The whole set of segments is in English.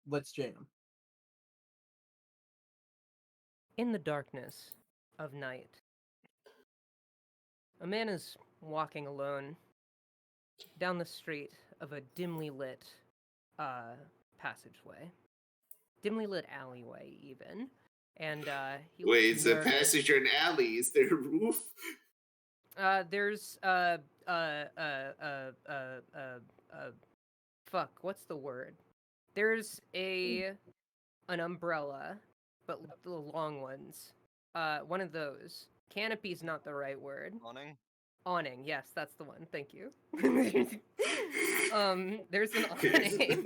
let's jam. In the darkness of night, a man is walking alone down the street of a dimly lit passageway. Dimly lit alleyway, even. And he Wait, looks it's a nervous. passage or an alley. Is there a roof? There's fuck, what's the word? There's an umbrella, but the long ones. One of those. Canopy's not the right word. Awning, yes, that's the one. Thank you. There's an awning.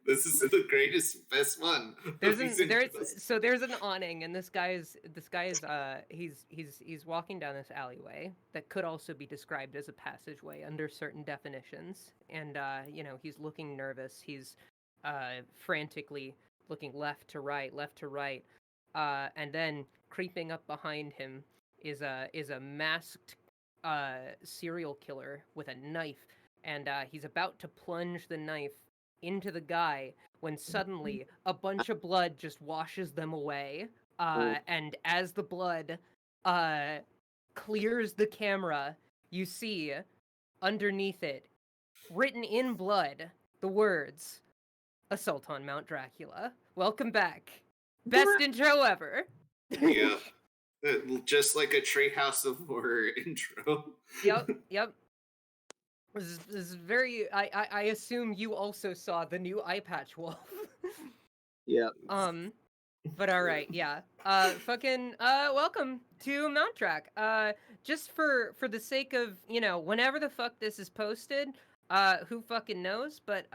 This is the greatest, best one. There's an awning, and this guy is he's walking down this alleyway that could also be described as a passageway under certain definitions, and he's looking nervous. He's frantically looking left to right, and then creeping up behind him is a masked serial killer with a knife, and he's about to plunge the knife into the guy when suddenly a bunch of blood just washes them away. And as the blood clears the camera, you see underneath it, written in blood, the words, "Assault on Mount Dracula. Welcome back. Best intro ever." Yeah. Just like a Treehouse of Horror intro. Yep. This is very. I assume you also saw the new eye patch wolf. Yeah. But all right, yeah. Welcome to Mount Track. Just for the sake of whenever the fuck this is posted, who fucking knows? But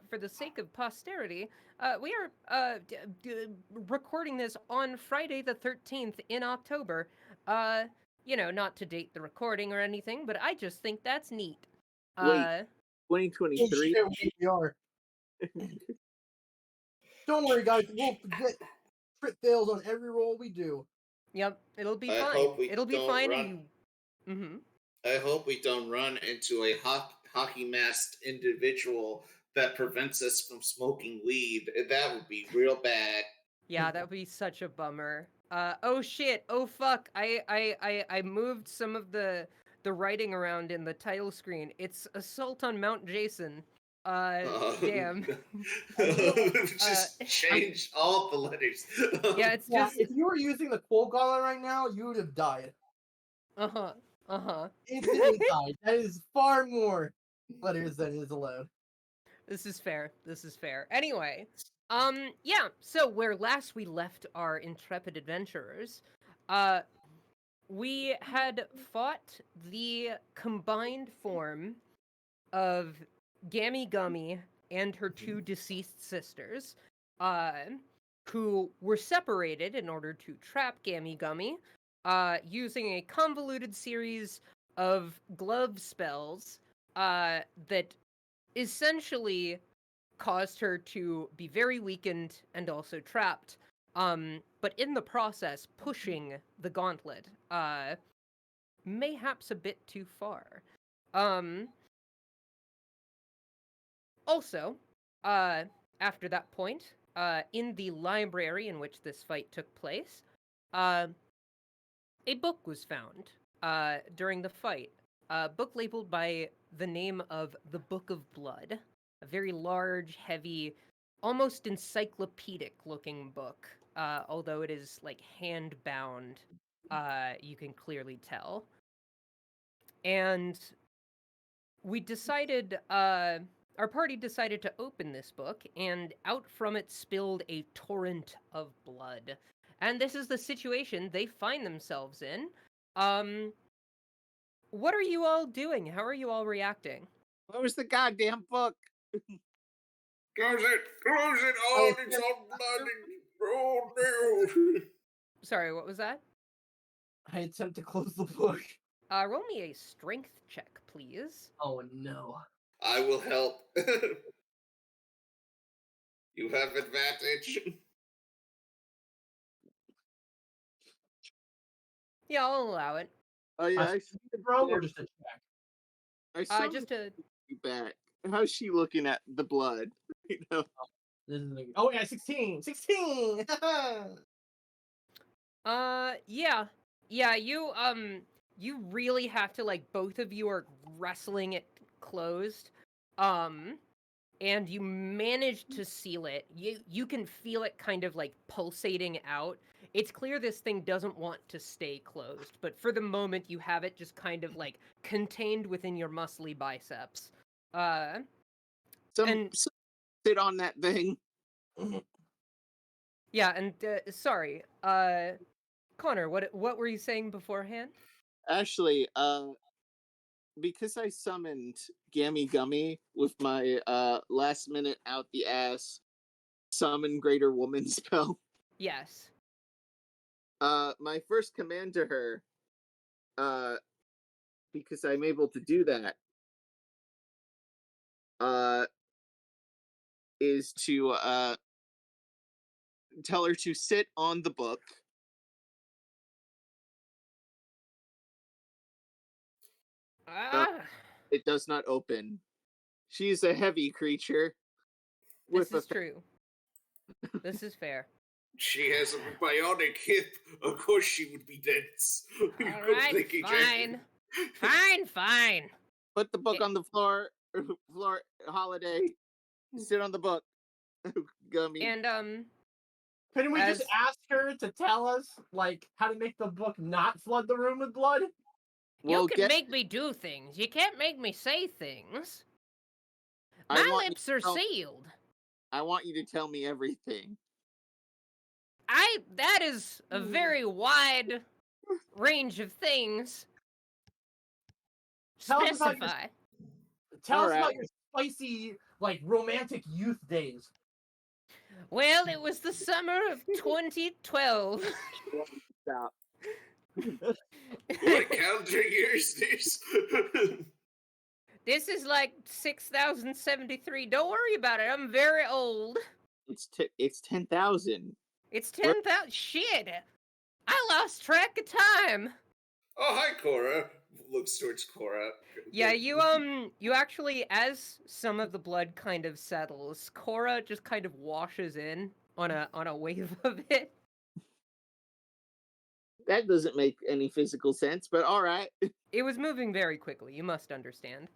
for the sake of posterity, we are recording this on Friday the 13th in October. Not to date the recording or anything, but I just think that's neat. Wait, 2023? We are. Don't worry, guys. We'll get crit fails on every roll we do. Yep, it'll be I fine. hope we It'll be don't fine. run- Mm-hmm. I hope we don't run into a hockey masked individual that prevents us from smoking weed. That would be real bad. Yeah, that would be such a bummer. Oh shit! Oh fuck! I moved some of the writing around in the title screen. It's Assault on Mount Jason. Damn. Just change all the letters. Yeah, it's just. If you were using the quote gauntlet right now, you would have died. Instantly died. That is far more letters than is allowed. This is fair. Anyway, yeah. So where last we left our intrepid adventurers, we had fought the combined form of Gammy Gummy and her two deceased sisters, who were separated in order to trap Gammy Gummy, using a convoluted series of glove spells, that essentially caused her to be very weakened and also trapped, but in the process pushing the gauntlet, mayhaps a bit too far. Also, after that point, in the library in which this fight took place, a book was found during the fight. A book labeled by the name of The Book of Blood. A very large, heavy, almost encyclopedic-looking book. Although it is, hand-bound, you can clearly tell. And we decided, our party decided to open this book, and out from it spilled a torrent of blood. And this is the situation they find themselves in. What are you all doing? How are you all reacting? Where's the goddamn book? Close it! Oh, it's all bloody! Oh, no! Sorry, what was that? I attempt to close the book. Roll me a strength check, please. Oh no. I will help. You have advantage. Yeah, I'll allow it. Oh yeah, I see Bro, or just a check? I saw Just to... you back. How's she looking at the blood? Oh yeah, 16! 16! Yeah. You really have to, like, both of you are wrestling it closed. And you manage to seal it. You can feel it kind of, like, pulsating out. It's clear this thing doesn't want to stay closed, but for the moment you have it just kind of, like, contained within your muscly biceps. Some sit on that thing. Yeah, and sorry, Connor, what were you saying beforehand? Actually, because I summoned Gammy Gummy with my last minute out the ass summon greater woman spell. Yes. My first command to her, because I'm able to do that, is to tell her to sit on the book. It does not open. She's a heavy creature. This is true. This is fair. She has a bionic hip. Of course she would be dense. All right, fine. Put the book on the floor, Holiday. Sit on the book, Gummy. And, couldn't we just ask her to tell us, like, how to make the book not flood the room with blood? You can make me do things. You can't make me say things. My lips are sealed. I want you to tell me everything. That is a very wide range of things. Specify. Tell us about your spicy, like, romantic youth days. Well, it was the summer of 2012. Stop. What calendar year is this? This is like 6073. Don't worry about it. I'm very old. It's 10,000. It's 10,000. Shit. I lost track of time. Oh, hi, Cora. Looks towards Cora. Yeah, you actually, as some of the blood kind of settles, Cora just kind of washes in on a wave of it. That doesn't make any physical sense, but all right. It was moving very quickly. You must understand.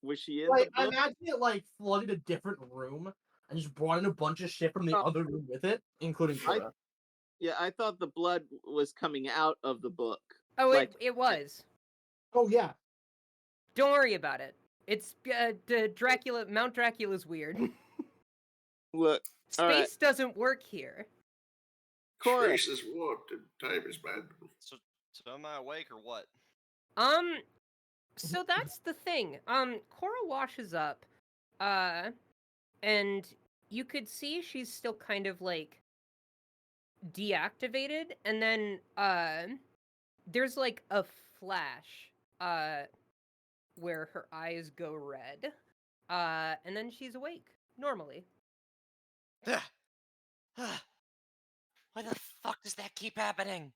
Was she in like, the book? I imagine it, like, flooded a different room and just brought in a bunch of shit from the other room with it, including Cora. I thought the blood was coming out of the book. Oh, like, it was. Oh, yeah. Don't worry about it. It's Dracula. Mount Dracula's weird. Look, space doesn't work here. Cora. Space is warped and time is bad. So am I awake or what? So that's the thing. Cora washes up, and you could see she's still kind of, like, deactivated, and then, there's, like, a flash, where her eyes go red, and then she's awake, normally. Why the fuck does that keep happening?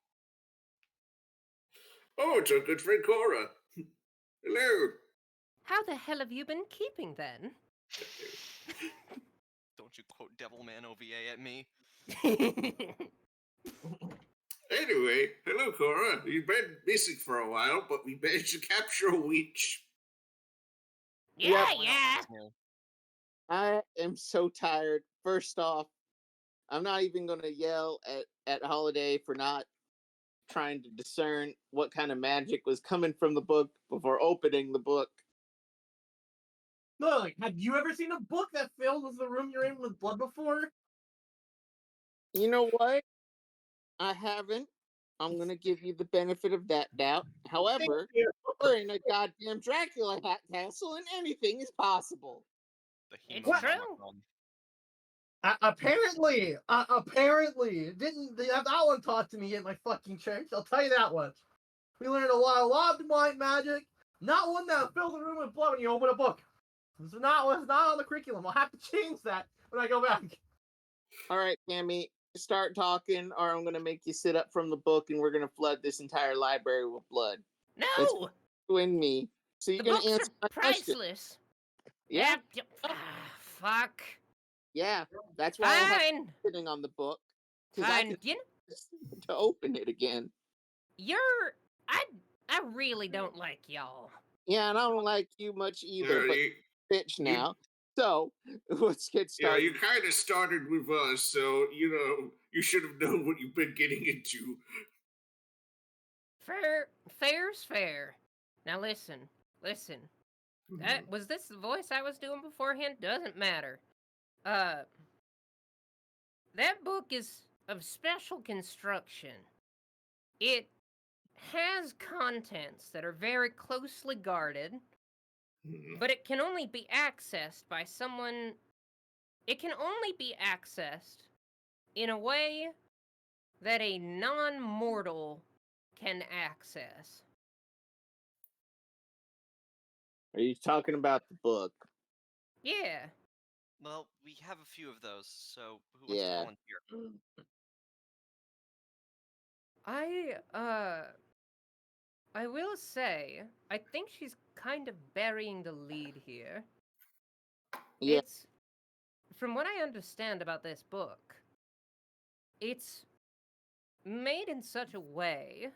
Oh, it's our good friend Cora. Hello. How the hell have you been keeping, then? Don't you quote Devilman OVA at me. Anyway, hello, Cora. You've been missing for a while, but we managed to capture a witch. Yeah. I am so tired. First off, I'm not even going to yell at Holiday for not trying to discern what kind of magic was coming from the book before opening the book. Look, have you ever seen a book that fills the room you're in with blood before? You know what? I haven't. I'm going to give you the benefit of that doubt. However, we're in a goddamn Dracula castle and anything is possible. It's true. Apparently, didn't have that one taught to me at my fucking church. I'll tell you that one. We learned a lot of demonic magic. Not one that fills the room with blood when you open a book. It's not on the curriculum. I'll have to change that when I go back. All right, Cammy, start talking, or I'm gonna make you sit up from the book, and we're gonna flood this entire library with blood. No. Win me. So you're gonna answer my question. Priceless. Yeah. Fuck. Yeah, that's why I have Fine. sitting on the book because I Fine. can You know, to open it again. I really don't like y'all. Yeah, and I don't like you much either, but you, bitch now. So let's get yeah, started. you kind of started with us, so you should have known what you've been getting into. Fair's fair. Now listen. Was this the voice I was doing beforehand? Doesn't matter. That book is of special construction. It has contents that are very closely guarded, but it can only be accessed by someone. It can only be accessed in a way that a non-mortal can access. Are you talking about the book? Yeah. Well, we have a few of those, so who wants to Yeah. volunteer? I will say, I think she's kind of burying the lead here. Yeah. It's, from what I understand about this book, it's made in such a way,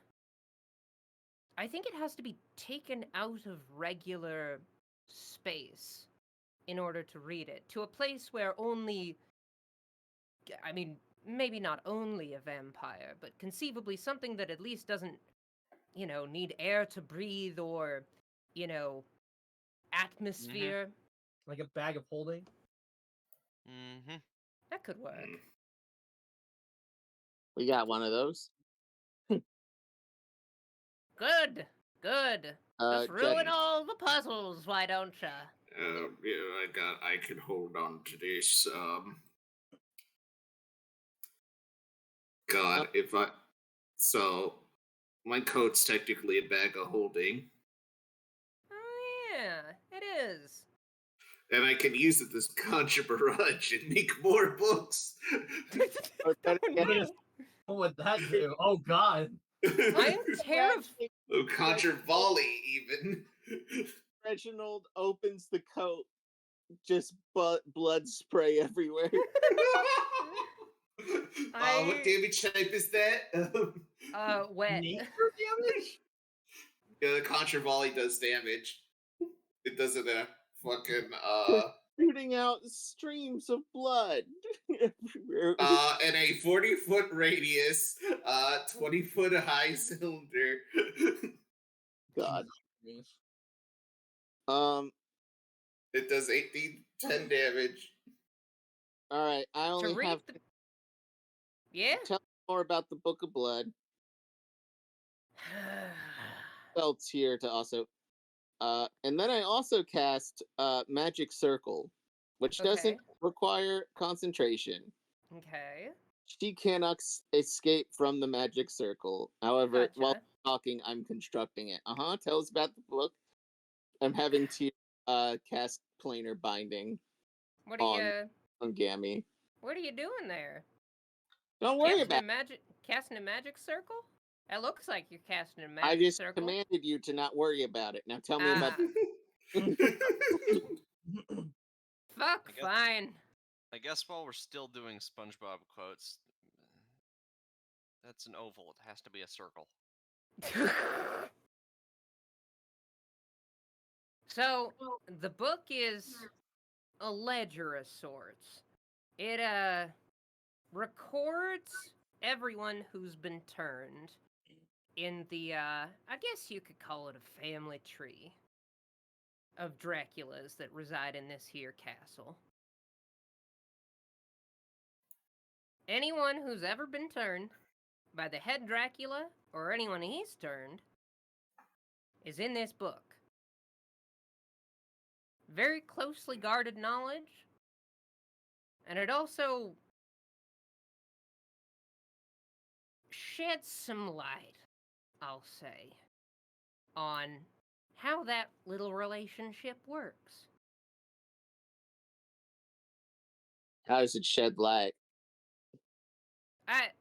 I think it has to be taken out of regular space in order to read it, to a place where only, I mean, maybe not only a vampire, but conceivably something that at least doesn't, need air to breathe or, atmosphere. Like a bag of holding. Mm-hmm. That could work. We got one of those. Good. Just ruin Judge, all the puzzles, why don't ya? Yeah, I can hold on to this. God, so my coat's technically a bag of holding, Oh, yeah, it is. and I can use it as conjure barrage and make more books. What would that do? Oh God. I'm terrified. Oh, conjure volley, even. Reginald opens the coat, just blood spray everywhere. What damage type is that? Wet. Nature damage? Yeah, the conjure volley does damage. It does it fucking Shooting out streams of blood everywhere. in a 40-foot radius, 20-foot high cylinder. God. It does 10 damage. All right, I only read have. Yeah? Tell me more about the Book of Blood. Belts here to also. And then I also cast Magic Circle, which doesn't Okay. require concentration. Okay. She cannot escape from the Magic Circle. However, Gotcha. while talking, I'm constructing it. Tell us about the book. I'm having to cast Planar Binding What are on Gammy. What are you doing there? Don't worry about it. Casting a magic circle? It looks like you're casting a magic I just circle. commanded you to not worry about it. Now tell me about. Fuck, fine. I guess while we're still doing SpongeBob quotes, that's an oval. It has to be a circle. So, the book is a ledger of sorts. It, records everyone who's been turned in the, I guess you could call it a family tree of Draculas that reside in this here castle. Anyone who's ever been turned by the head Dracula, or anyone he's turned, is in this book. Very closely guarded knowledge, and it also sheds some light, I'll say, on how that little relationship works. How does it shed light? I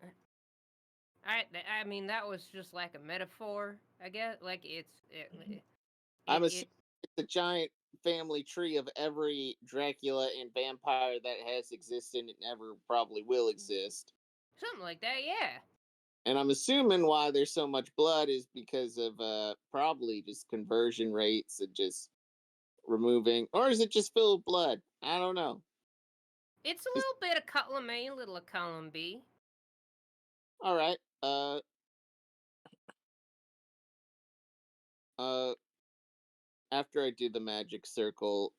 mean, that was just like a metaphor, I guess. Like, I'm assuming it's a giant family tree of every Dracula and vampire that has existed and ever probably will exist. Something like that, yeah. And I'm assuming why there's so much blood is because of probably just conversion rates and just removing, or is it just filled with blood? I don't know. It's a little bit of column A, a little of column B. All right. Uh, after I do the magic circle,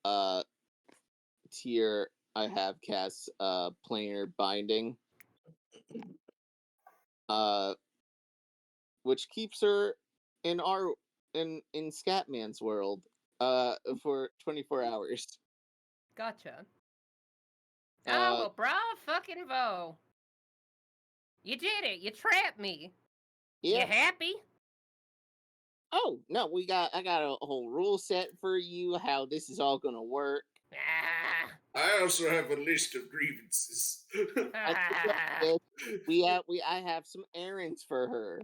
tier, I have cast planar binding, which keeps her in our in Scatman's world for 24 hours. Gotcha. Uh, Oh, well, bravo fucking vo. You did it. You trapped me. yeah. You happy? Oh no, I got a whole rule set for you how this is all gonna work. Ah. I also have a list of grievances. Ah. I have some errands for her.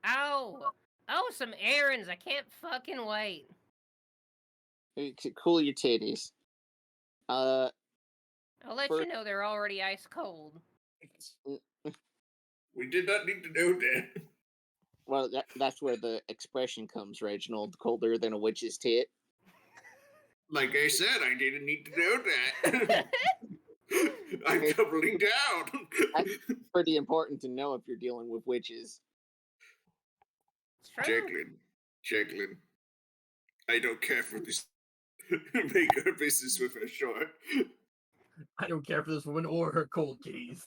Oh. Oh, some errands. I can't fucking wait. Cool your titties. I'll let For- you know they're already ice cold. We did not need to know that. Well, that's where the expression comes, Reginald. Colder than a witch's tit. Like I said, I didn't need to know that. I'm doubling down. That's pretty important to know if you're dealing with witches. It's true. Jacqueline, I don't care for this. Make our business with her short. I don't care for this woman or her cold kitties.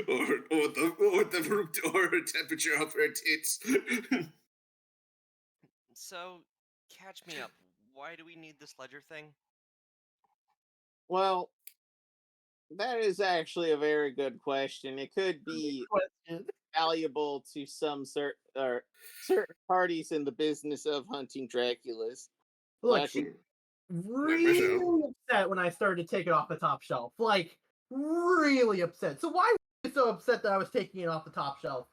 or her temperature of her tits. So, catch me up. Why do we need this ledger thing? Well, that is actually a very good question. It could be Question. valuable to some certain parties in the business of hunting Draculas. Look, Actually, really upset when I started to take it off the top shelf. Like, really upset. So why were you so upset that I was taking it off the top shelf?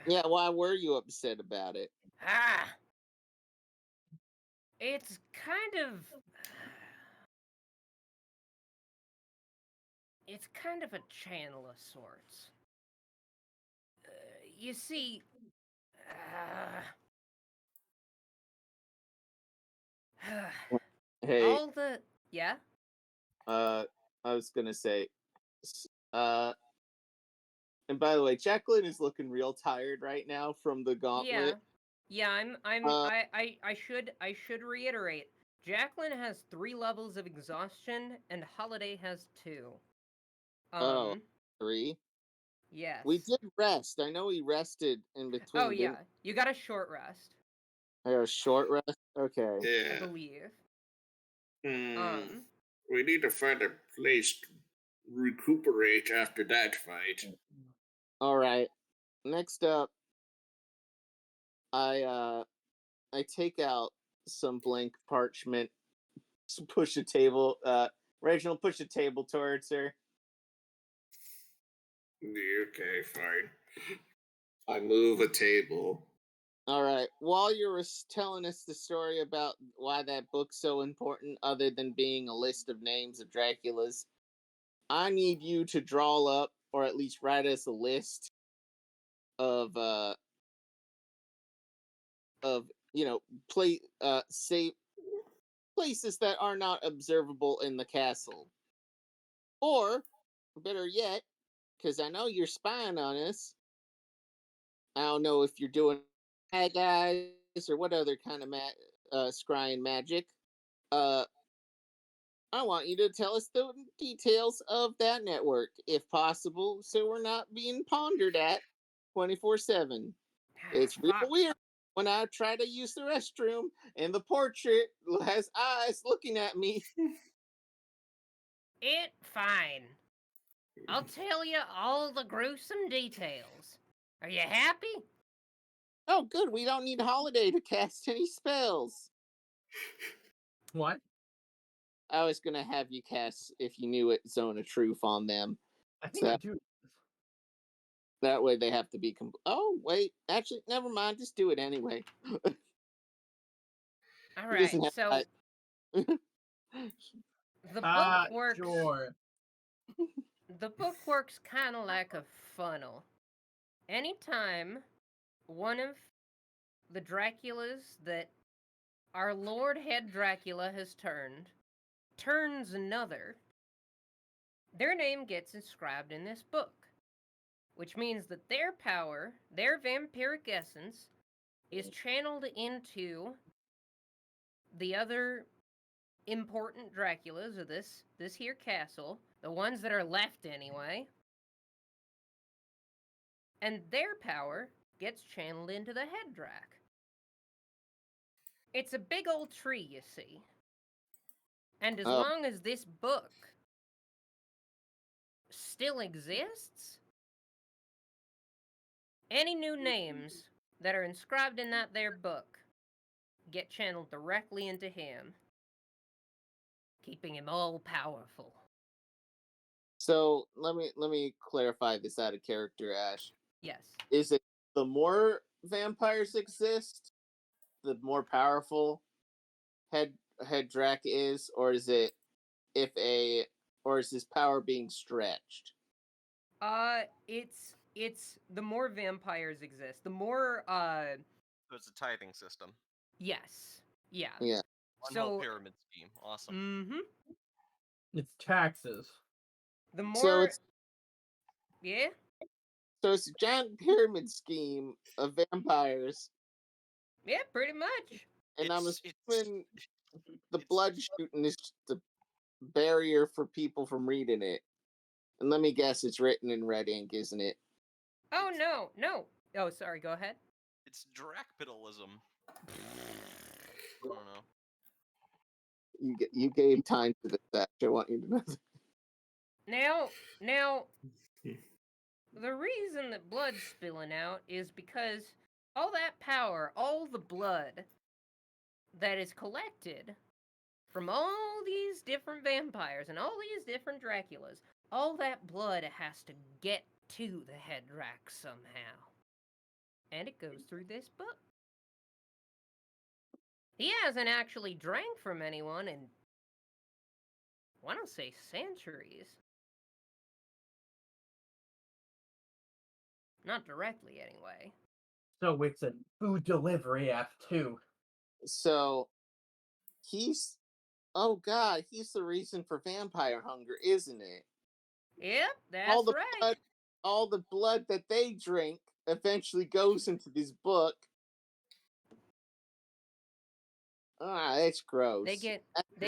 yeah, why were you upset about it? Ah. It's kind of. It's kind of a channel of sorts. You see. Hey, All the. Yeah? I was gonna say, and by the way, Jacqueline is looking real tired right now from the Yeah. gauntlet. Yeah, I should reiterate. Jacqueline has 3 levels of exhaustion, and Holiday has 2. Oh, 3. Yes. We did rest. I know we rested in between. Oh yeah, you got a short rest, A short rest. Okay. I Yeah. believe. We need to find a place to recuperate after that fight. All right. Next up, I take out some blank parchment. Push a table. Reginald, push a table towards her. Okay, fine. I move a table. All right. While you were telling us the story about why that book's so important, other than being a list of names of Draculas, I need you to draw up, or at least write us a list of safe places that are not observable in the castle, or better yet, because I know you're spying on us. I don't know if you're doing bad guys or what other kind of scrying magic. I want you to tell us the details of that network, if possible, so we're not being pondered at 24/7. It's real Fuck. weird when I try to use the restroom and the portrait has eyes looking at me. Fine. I'll tell you all the gruesome details. Are you happy? Oh, good. We don't need Holiday to cast any spells. What? I was going to have you cast, if you knew it, Zone of Truth on them. I think I do. That way they have to be... Oh, wait. Actually, never mind. Just do it anyway. All He right. doesn't have So eyes. the book works. Sure. The book works kind of like a funnel. Anytime one of the Draculas that our Lord Head Dracula has turns another, their name gets inscribed in this book, which means that their power, their vampiric essence, is channeled into the other important Draculas of this here castle, the ones that are left anyway, and their power gets channeled into the head Drac. It's a big old tree, you see. And as Oh. long as this book still exists, any new names that are inscribed in that there book get channeled directly into him, keeping him all powerful. So let me clarify this out of character, Ash. Yes. Is it the more vampires exist, the more powerful head Drac is, or is it or is his power being stretched? It's the more vampires exist, the more So it's a tithing system. yes. Yeah. Yeah. One whole So pyramid scheme. Awesome. mm-hmm. It's taxes. The more So it's yeah. a giant pyramid scheme of vampires, Yeah, pretty much. and I'm It's assuming the it's- blood shooting is the barrier for people from reading it. And let me guess, it's written in red ink, isn't it? Oh no. Oh, sorry, go ahead. it's Dracpitalism. I don't know. You gave time to this, Ash. I want you to know that. Now the reason that blood's spilling out is because all that power, all the blood that is collected from all these different vampires and all these different Draculas, all that blood has to get to the head Drac somehow. And it goes through this book. He hasn't actually drank from anyone in, I want to say, centuries. Not directly, anyway. So it's a food delivery app too. So he's he's the reason for vampire hunger, isn't it? Yep, that's all the right. blood, all the blood that they drink eventually goes into this book. Ah, it's gross. They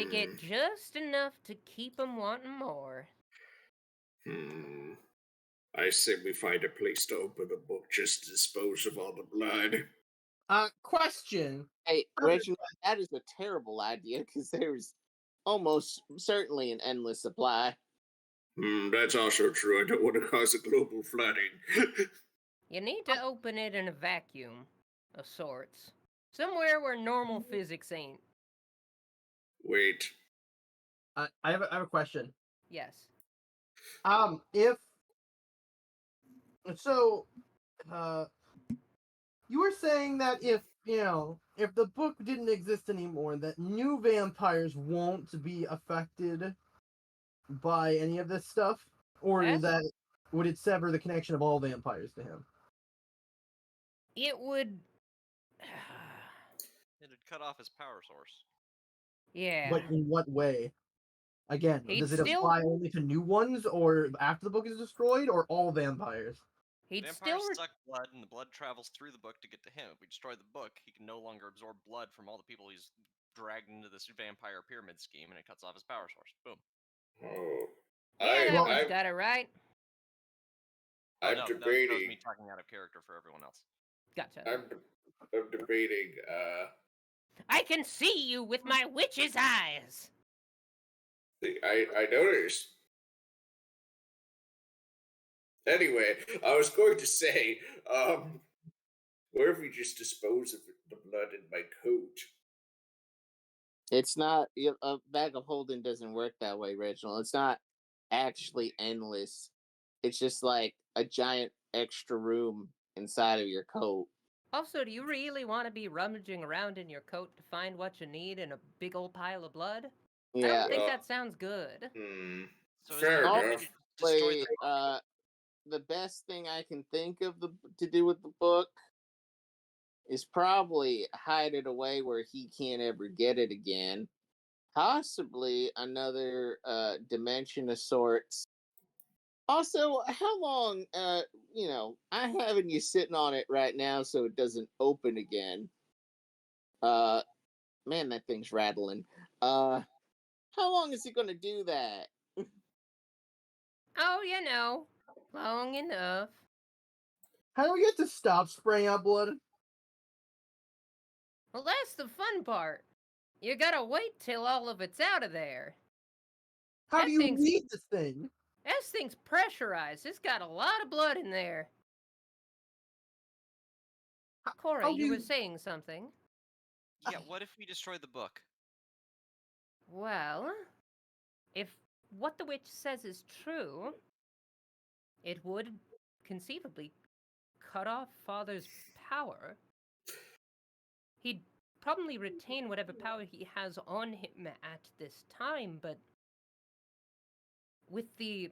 get just enough to keep them wanting more. I say we find a place to open the book just to dispose of all the blood. Question. Hey, Reginald, that is a terrible idea because there's almost certainly an endless supply. That's also true. I don't want to cause a global flooding. You need to open it in a vacuum of sorts. Somewhere where normal physics ain't. Wait. I have a question. Yes. If so, you were saying that if the book didn't exist anymore, that new vampires won't be affected by any of this stuff, or Yes. that would it sever the connection of all vampires to him? It would. It'd cut off his power source. Yeah. But in what way? Again, He'd does it still- apply only to new ones, or after the book is destroyed, or all vampires? He'd Vampires still. suck blood, and the blood travels through the book to get to him. If we destroy the book, he can no longer absorb blood from all the people he's dragged into this vampire pyramid scheme, and it cuts off his power source. Boom. Oh. Yeah, that one's I'm, got it right. Oh, I'm no, that was debating. me talking out of character for everyone else. Gotcha. I'm debating. I can see you with my witch's eyes. I noticed. Anyway, I was going to say, what if we just dispose of the blood in my coat? It's not a bag of holding doesn't work that way, Reginald. It's not actually endless. It's just like a giant extra room inside of your coat. Also, do you really want to be rummaging around in your coat to find what you need in a big old pile of blood? I Yeah. don't think Well, that sounds good. So is Fair the enough. plan to destroy the book? The best thing I can think of to do with the book is probably hide it away where he can't ever get it again. Possibly another dimension of sorts. Also, how long? I'm having you sitting on it right now so it doesn't open again. Man, that thing's rattling. How long is he going to do that? Oh, you know, long enough. How do we get to stop spraying out blood? Well, that's the fun part. You gotta wait till all of it's out of there. How That do you thing's- read this thing? This thing's pressurized. It's got a lot of blood in there. Cora, how do you were you- saying something. Yeah, what if we destroy the book? Well, if what the witch says is true, it would conceivably cut off Father's power. He'd probably retain whatever power he has on him at this time, but with the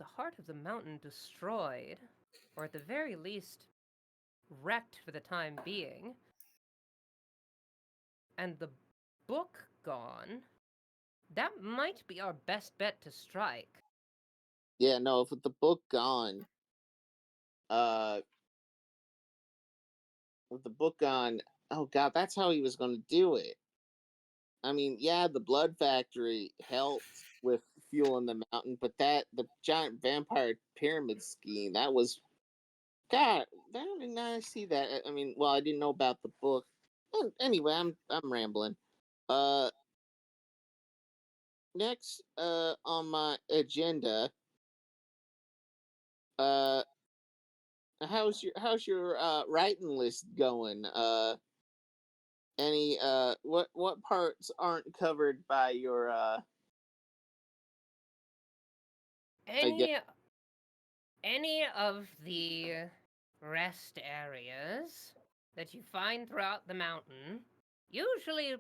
heart of the mountain destroyed, or at the very least wrecked for the time being, and the book gone, that might be our best bet to strike. Yeah, no. If with the book gone, uh, with the book gone, oh god, that's how he was going to do it. I mean, yeah, the blood factory helped with fueling the mountain, but the giant vampire pyramid scheme, that was God. I did not see that. I mean, well, I didn't know about the book. Anyway, I'm rambling. Uh, Next, on my agenda, uh, how's your writing list going? Any what parts aren't covered by your I guess. Any of the rest areas that you find throughout the mountain, usually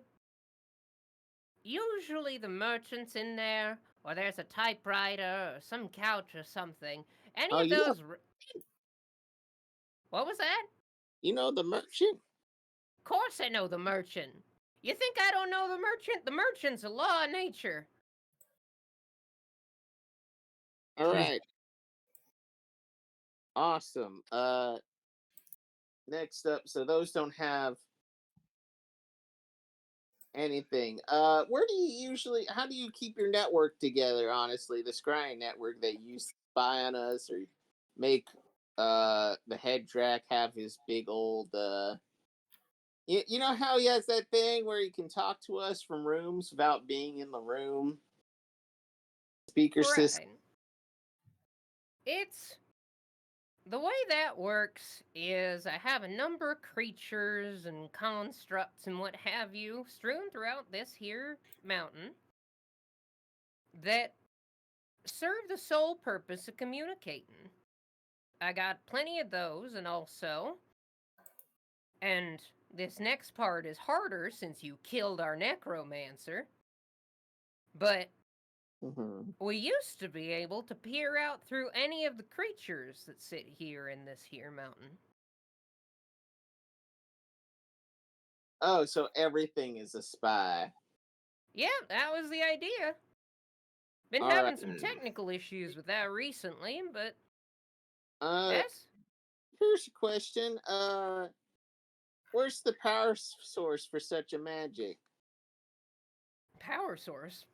the merchant's in there, or there's a typewriter or some couch or something. Any Oh, of those What was that? you know the merchant. Of course I know the merchant. You think I don't know the merchant? The merchant's a law of nature. All right, awesome. Next up, so those don't have anything. Where do you usually? How do you keep your network together? Honestly, the scrying network that you spy on us or make the head Drac have his big old you know how he has that thing where he can talk to us from rooms without being in the room? Speaker system. Right. It's the way that works is I have a number of creatures and constructs and what have you strewn throughout this here mountain that serve the sole purpose of communicating. I got plenty of those, and this next part is harder since you killed our necromancer, but Mm-hmm. we used to be able to peer out through any of the creatures that sit here in this here mountain. Oh, so everything is a spy. Yeah, that was the idea. Been All having right. some technical issues with that recently, but Uh, yes, Here's a question. Where's the power source for such a magic? power source.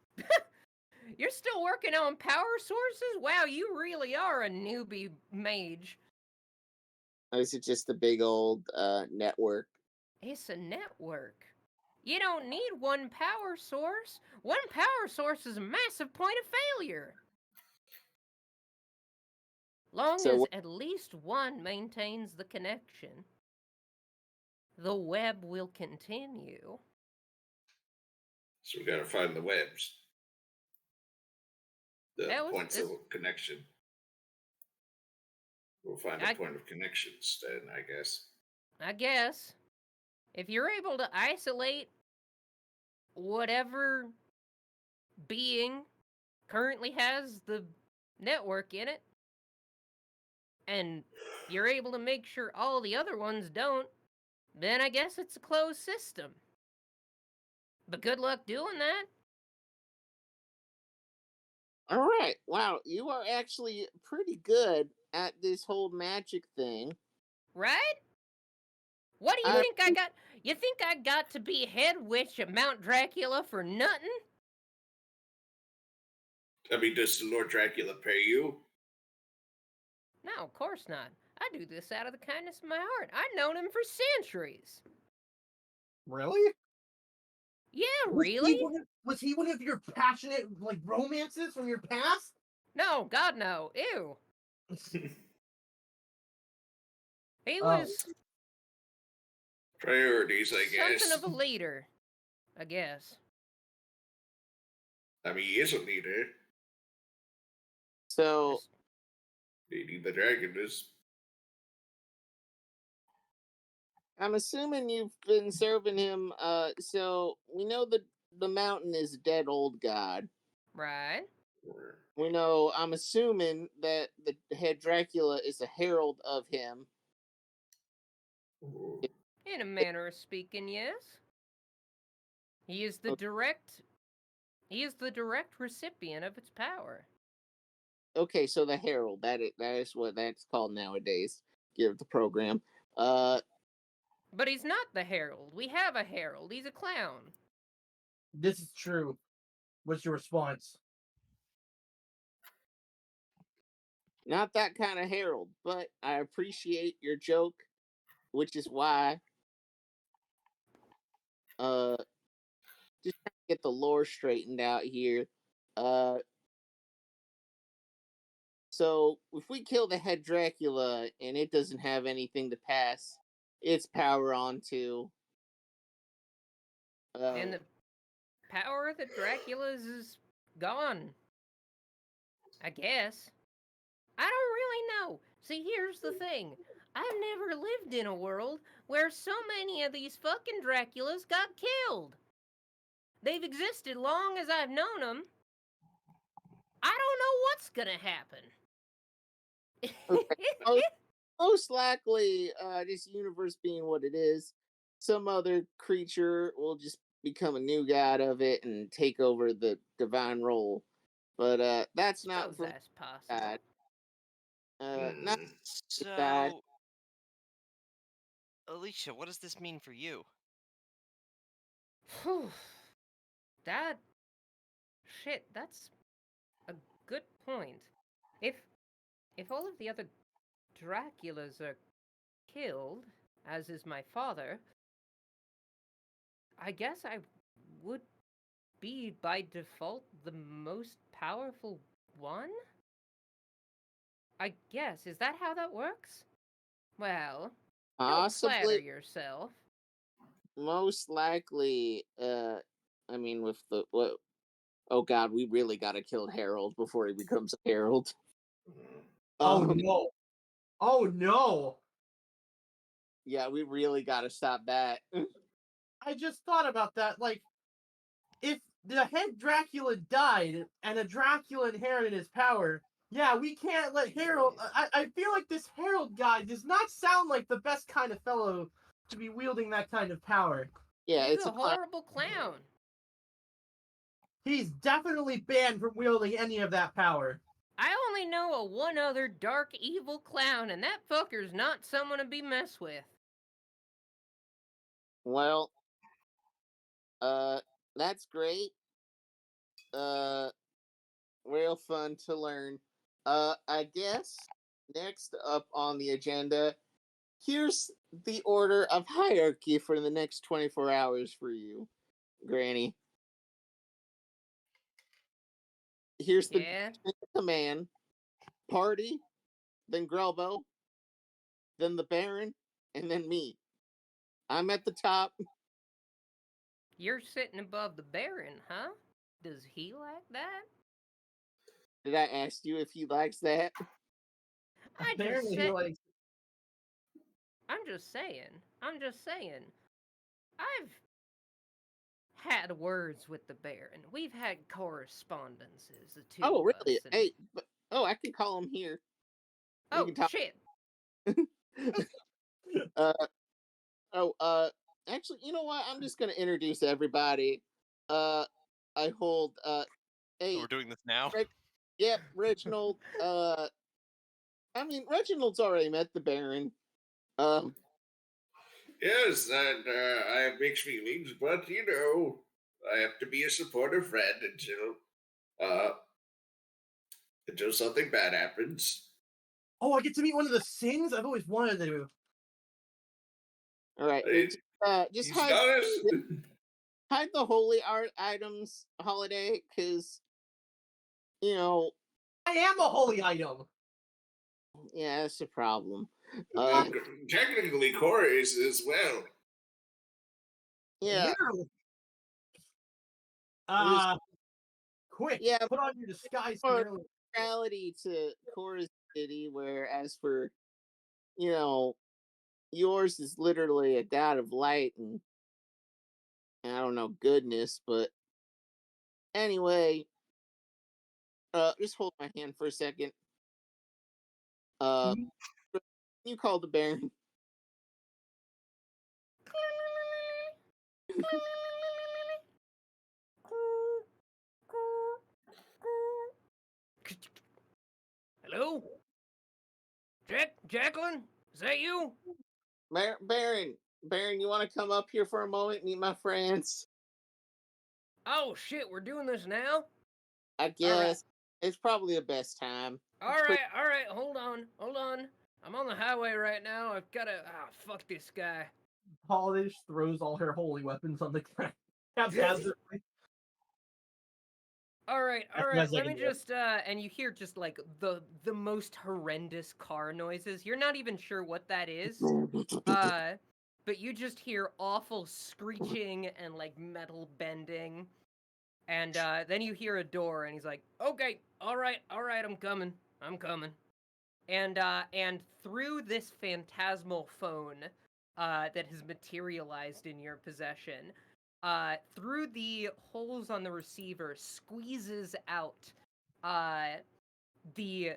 You're still working on power sources? Wow, you really are a newbie mage. Or is it just a big old network? It's a network. You don't need one power source. One power source is a massive point of failure. Long So as at least one maintains the connection, the web will continue. So we gotta find the webs, the That was- points of connection. We'll find a I- point of connections then, I guess. I guess if you're able to isolate whatever being currently has the network in it, and you're able to make sure all the other ones don't, then I guess it's a closed system. But good luck doing that. All right. Wow, you are actually pretty good at this whole magic thing. Right? What do you I- think I got? You think I got to be head witch of Mount Dracula for nothing? I mean, does Lord Dracula pay you? No, of course not. I do this out of the kindness of my heart. I've known him for centuries. Really? Yeah, Was really? Was he one of your passionate like romances from your past? No, God, no. Ew. He Oh. was Priorities, I guess. something of a leader, I guess. I mean, he is a leader. So, Just- Lady the Dragon is. I'm assuming you've been serving him. So we know that the mountain is a dead old god. right. We know. I'm assuming that the head Dracula is a herald of him. In a manner of speaking, yes. He is the Okay. direct recipient of its power. Okay, so the herald. That is what that's called nowadays. Give the program. But he's not the herald. We have a herald. He's a clown. This is true. What's your response? Not that kind of herald, but I appreciate your joke, which is why just trying to get the lore straightened out here. So if we kill the head Dracula and it doesn't have anything to pass its power on to, And the power of the Draculas is gone. I guess. I don't really know. See, here's the thing. I've never lived in a world where so many of these fucking Draculas got killed. They've existed long as I've known them. I don't know what's gonna happen. most likely, this universe being what it is, some other creature will just become a new god of it and take over the divine role. But that's not Suppose for that's possible. God. Not So, God. Alicia, what does this mean for you? Phew. That shit, that's a good point. If all of the other Draculas are killed, as is my father, I guess I would be by default the most powerful one? I guess. Is that how that works? Well, don't flatter Possibly, yourself. most likely, I mean, with the what? Oh God, we really got to kill Harold before he becomes a Herald. Oh Um, no! Oh no! Yeah, we really got to stop that. I just thought about that. Like, if the head Dracula died and a Dracula inherited his power, yeah, we can't let Harold. I feel like this Harold guy does not sound like the best kind of fellow to be wielding that kind of power. Yeah, He's it's a a clown. horrible clown. He's definitely banned from wielding any of that power. I only know of one other dark, evil clown, and that fucker's not someone to be messed with. Well, that's great. Uh, real fun to learn. I guess next up on the agenda, here's the order of hierarchy for the next 24 hours for you, Granny. Here's the Yeah? command: party, then Grelbo, then the Baron, and then me. I'm at the top. You're sitting above the Baron, huh? Does he like that? Did I ask you if he likes that? I just Apparently, he said. likes. I'm just saying. I've had words with the Baron. We've had correspondences, the two Oh, of really? us. And... Hey, I can call him here. We Oh, can talk. shit. uh, actually, you know what? I'm just gonna introduce everybody. I hold. Hey, We're doing this now. Yep, Reginald. I mean, Reginald's already met the Baron. Yes, and I have mixed feelings, but you know, I have to be a supportive friend until something bad happens. Oh, I get to meet one of the Sins? I've always wanted to. All right, just He's not as hide the holy art items holiday, because you know, I am a holy item. yeah, that's a problem. technically Cora is as well. Yeah, Literally. Quick. yeah, Put on your disguise. more reality to Cora's city, where as for you know, yours is literally a god of light and I don't know goodness, but anyway, just hold my hand for a second. Mhm. You call the Baron. Hello? Jacqueline? Is that you? Baron, you want to come up here for a moment, meet my friends? Oh, shit, we're doing this now? I guess it's probably the best time. All right, hold on. I'm on the highway right now. I've gotta. Fuck this guy. Holiday just throws all her holy weapons on the ground. Haphazardly. All right. That's the best I Let can me do. just. And you hear just like the most horrendous car noises. You're not even sure what that is. But you just hear awful screeching and like metal bending. And then you hear a door, and he's like, "Okay, all right, I'm coming. And through this phantasmal phone that has materialized in your possession, through the holes on the receiver, squeezes out the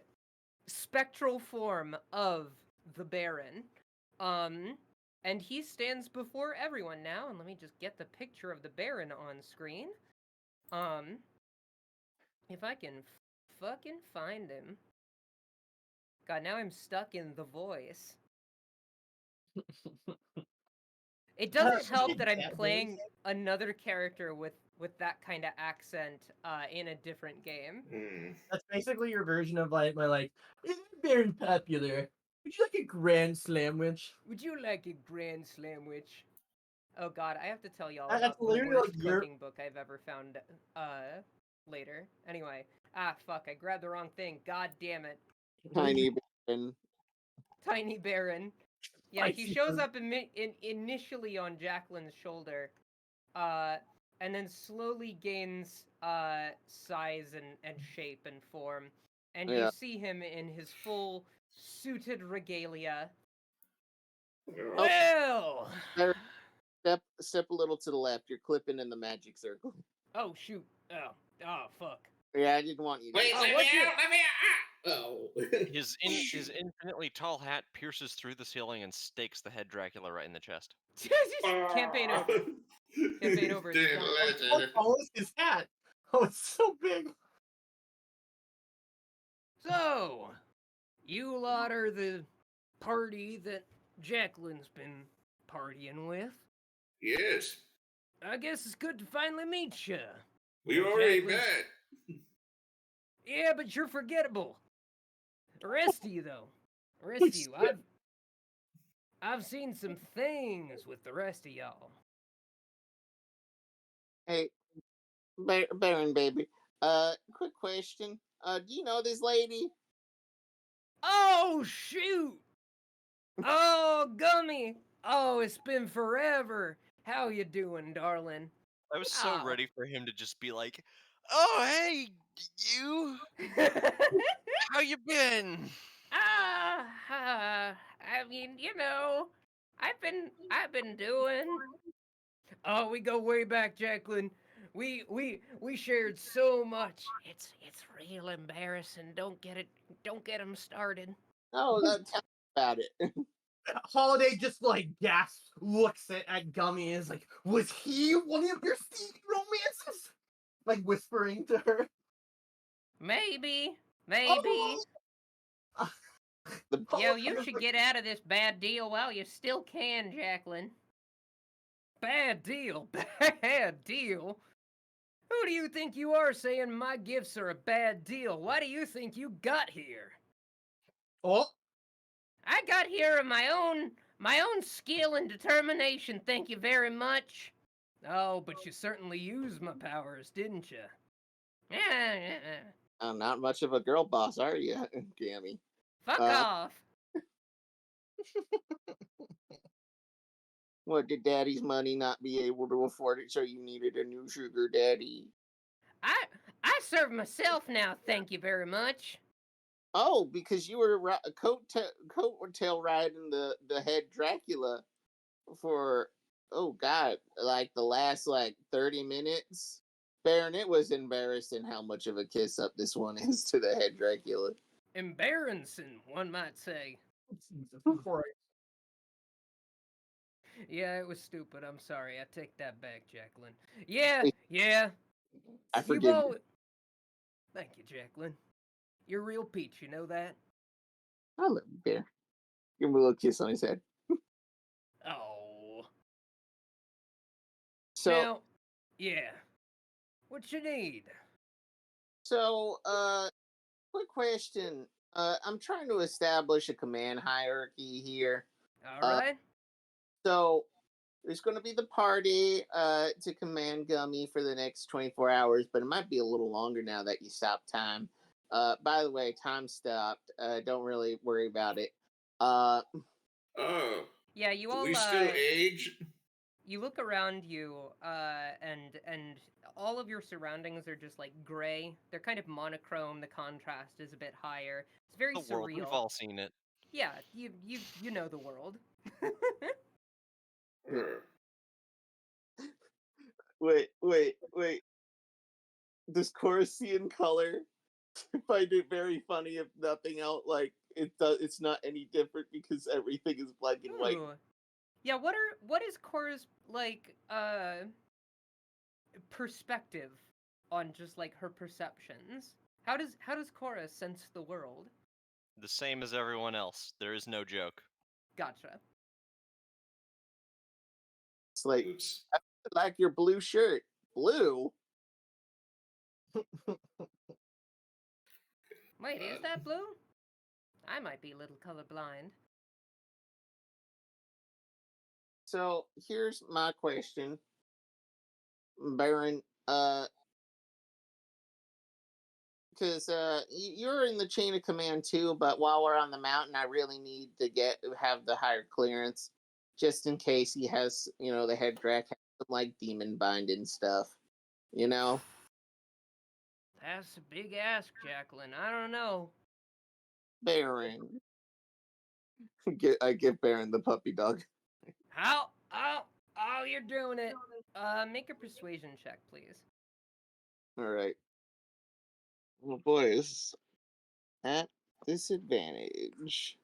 spectral form of the Baron. And he stands before everyone now, and let me just get the picture of the Baron on screen. If I can fucking find him. God, now I'm stuck in the voice. It doesn't help that I'm playing another character with that kind of accent in a different game. That's basically your version of like my is Baron popular? Would you like a grand slamwich? Would you like a grand slamwich? Oh god, I have to tell y'all That's about the literally worst like your cooking book I've ever found later. Anyway, fuck, I grabbed the wrong thing. God damn it. Tiny Baron. Tiny Baron. Yeah, he shows up initially on Jacqueline's shoulder, and then slowly gains size and shape and form. And you see him in his full suited regalia. Well, Baron, step a little to the left. You're clipping in the magic circle. oh shoot, oh fuck. Yeah, I didn't want you to. Wait, let me out! Let me out! Oh. His infinitely tall hat pierces through the ceiling and stakes the head Dracula right in the chest. Campaign over. Campaign over. How tall is his hat? Oh, it's so big. So, you lot are the party that Jacqueline's been partying with. Yes. I guess it's good to finally meet you. We already met. Yeah, but you're forgettable. The rest of you, though. The rest of you. I've seen some things with the rest of y'all. Hey, Baron, baby. Quick question. Do you know this lady? Oh, shoot! Oh, Gummy! Oh, it's been forever. How you doing, darling? I was so Oh. ready for him to just be like, "Oh, hey, you. How you been?" I mean, you know, I've been doing. Oh, we go way back, Jacqueline. We shared so much. It's real embarrassing. Don't get him started. Oh, tell me about it. Holiday just like gasps, looks at Gummy, and is like, "Was he one of your steamy romances?" Like whispering to her. Maybe. Oh! Yo, you should get out of this bad deal while you still can, Jacqueline. Bad deal. Bad deal. Who do you think you are saying my gifts are a bad deal? Why do you think you got here? Oh, I got here of my own skill and determination, thank you very much. Oh, but you certainly used my powers, didn't you? Not much of a girl boss, are you, Gammy? Fuck off. What, did daddy's money not be able to afford it, so you needed a new sugar daddy? I serve myself now, thank you very much. Oh, because you were coattail riding the head Dracula for, oh god, like the last 30 minutes. Baron, it was embarrassing how much of a kiss up this one is to the head Dracula. Embarrassing, one might say. Jesus Christ. Yeah, it was stupid. I'm sorry. I take that back, Jacqueline. Yeah. I forgive you. Thank you, Jacqueline. You're a real peach, you know that? I love you, Bear. Give him a little kiss on his head. Oh. So, Now, yeah. What you need? Quick question. I'm trying to establish a command hierarchy here. All right. So there's going to be the party to command Gummy for the next 24 hours, but it might be a little longer now that you stopped time. By the way, time stopped. Don't really worry about it. Oh, Yeah, you do all we still age? you look around you, and all of your surroundings are just like gray. They're kind of monochrome. The contrast is a bit higher. It's very The surreal. world, we've all seen it. Yeah, you know the world. Wait. Does Cora see in color? I find it very funny if nothing else. Like it's not any different because everything is black and white. Ooh. Yeah, what is Cora's perspective on just like her perceptions? How does Cora sense the world? The same as everyone else. There is no joke. Gotcha. It's like Oops. I like your blue shirt. Blue. Wait, is that blue? I might be a little colorblind. So here's my question, Baron. Because you're in the chain of command too, but while we're on the mountain, I really need to have the higher clearance, just in case he has, the head drac has some demon binding stuff, you know. That's a big ask, Jacqueline. I don't know. Baron, I give Baron the puppy dog. How? Oh, you're doing it. Make a persuasion check, please. All right. Well, boys, at disadvantage.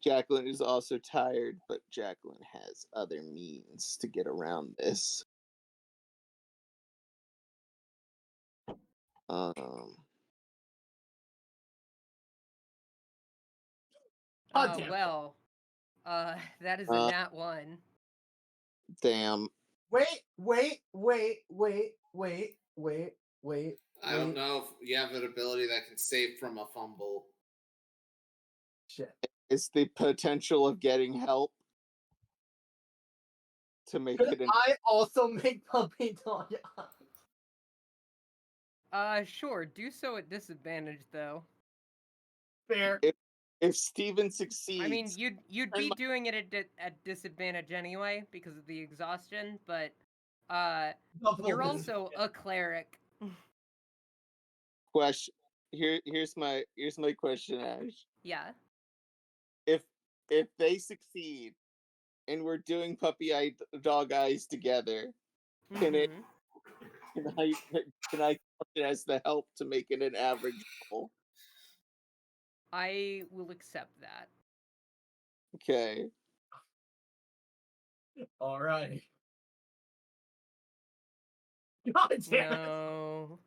Jacqueline is also tired, but Jacqueline has other means to get around this. damn. Well, that is a nat 1. Damn. Wait. I don't know if you have an ability that can save from a fumble. Shit. It's the potential of getting help to make Could it. I also make puppy dog? Sure. Do so at disadvantage, though. Fair. If Steven succeeds, I mean, you'd be doing it at disadvantage anyway because of the exhaustion, but you're also a cleric. question. Here's my question, Ashe. Yeah. If if they succeed and we're doing puppy eye dog eyes together, can it Mhm. can I count it as the help to make it an average roll? I will accept that. Okay. All right. God damn it. No.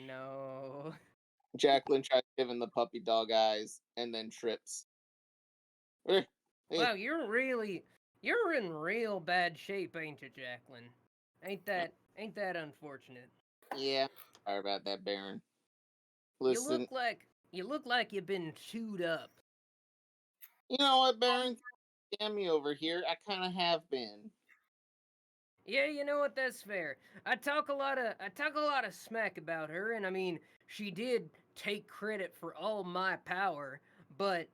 No. Jacqueline tries giving the puppy dog eyes and then trips. Eh, eh, Wow, you're in real bad shape, ain't you, Jacqueline? Ain't that unfortunate? yeah. Sorry about that, Baron. You Listen, look like you've been chewed up. you know what, Baron? Damn me over here. I kind of have been. Yeah, you know what? That's fair. I talk a lot of smack about her, and I mean, she did take credit for all my power, but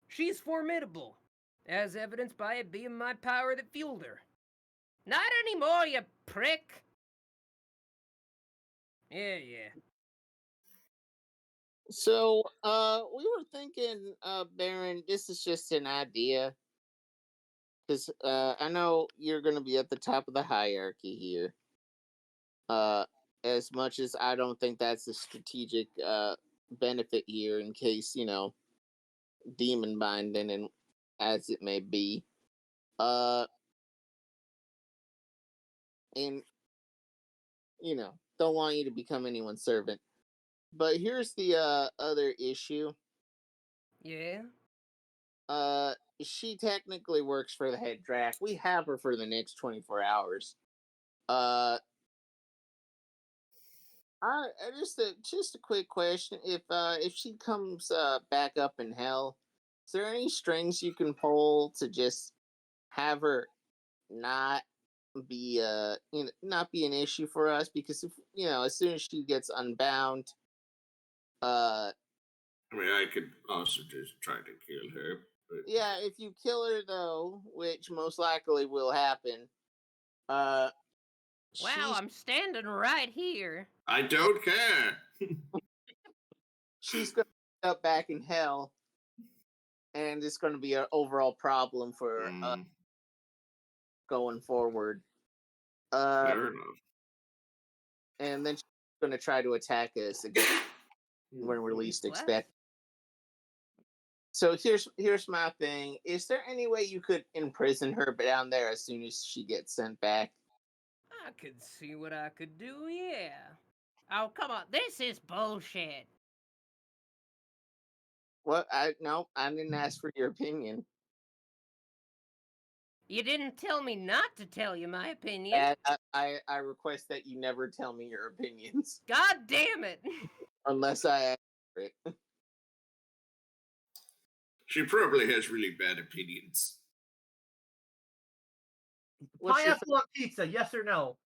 she's formidable, as evidenced by it being my power that fueled her. Not anymore, you prick. Yeah. So, we were thinking, Baron, this is just an idea. Because I know you're going to be at the top of the hierarchy here. As much as I don't think that's a strategic benefit here, in case demon binding and as it may be. And don't want you to become anyone's servant. But here's the other issue. Yeah? Uh, she technically works for the head drac. We have her for the next 24 hours. Just a quick question. If she comes back up in hell, is there any strings you can pull to just have her not not be an issue for us? Because if as soon as she gets unbound, uh I mean, I could also just try to kill her. But yeah, if you kill her though, which most likely will happen, uh Wow, she's I'm standing right here. I don't care. she's gonna end up back in hell, and it's gonna be an overall problem for Hmm, going forward. Uh fair enough. and then she's gonna try to attack us again when we're least What? expect. So here's my thing. Is there any way you could imprison her down there as soon as she gets sent back? I could see what I could do, yeah. Oh, come on, this is bullshit. What? I didn't ask for your opinion. You didn't tell me not to tell you my opinion. I request that you never tell me your opinions God damn it. unless I ask for it. She probably has really bad opinions. What's your Pineapple on pizza, yes or no?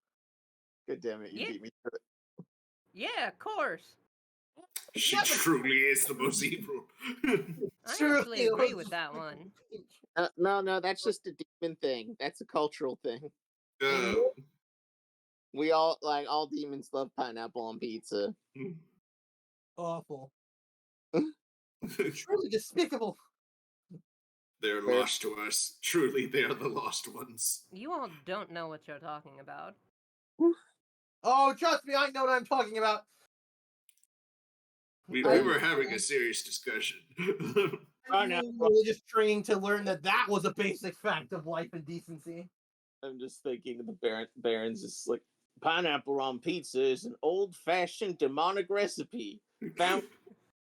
Good damn it, you Yeah. beat me to it. Yeah, of course. She Yeah, but- truly is the most evil. I True, actually it agree was- with that one. No, that's just a demon thing. That's a cultural thing. Oh. We all demons love pineapple on pizza. Awful. Truly despicable. They're Fair. lost to us. Truly, they are the lost ones. You all don't know what you're talking about. Oh, trust me, I know what I'm talking about. We I- were having a serious discussion. I'm no. in religious training to learn that was a basic fact of life and decency. I'm just thinking of the Baron's just like pineapple on pizza is an old-fashioned demonic recipe found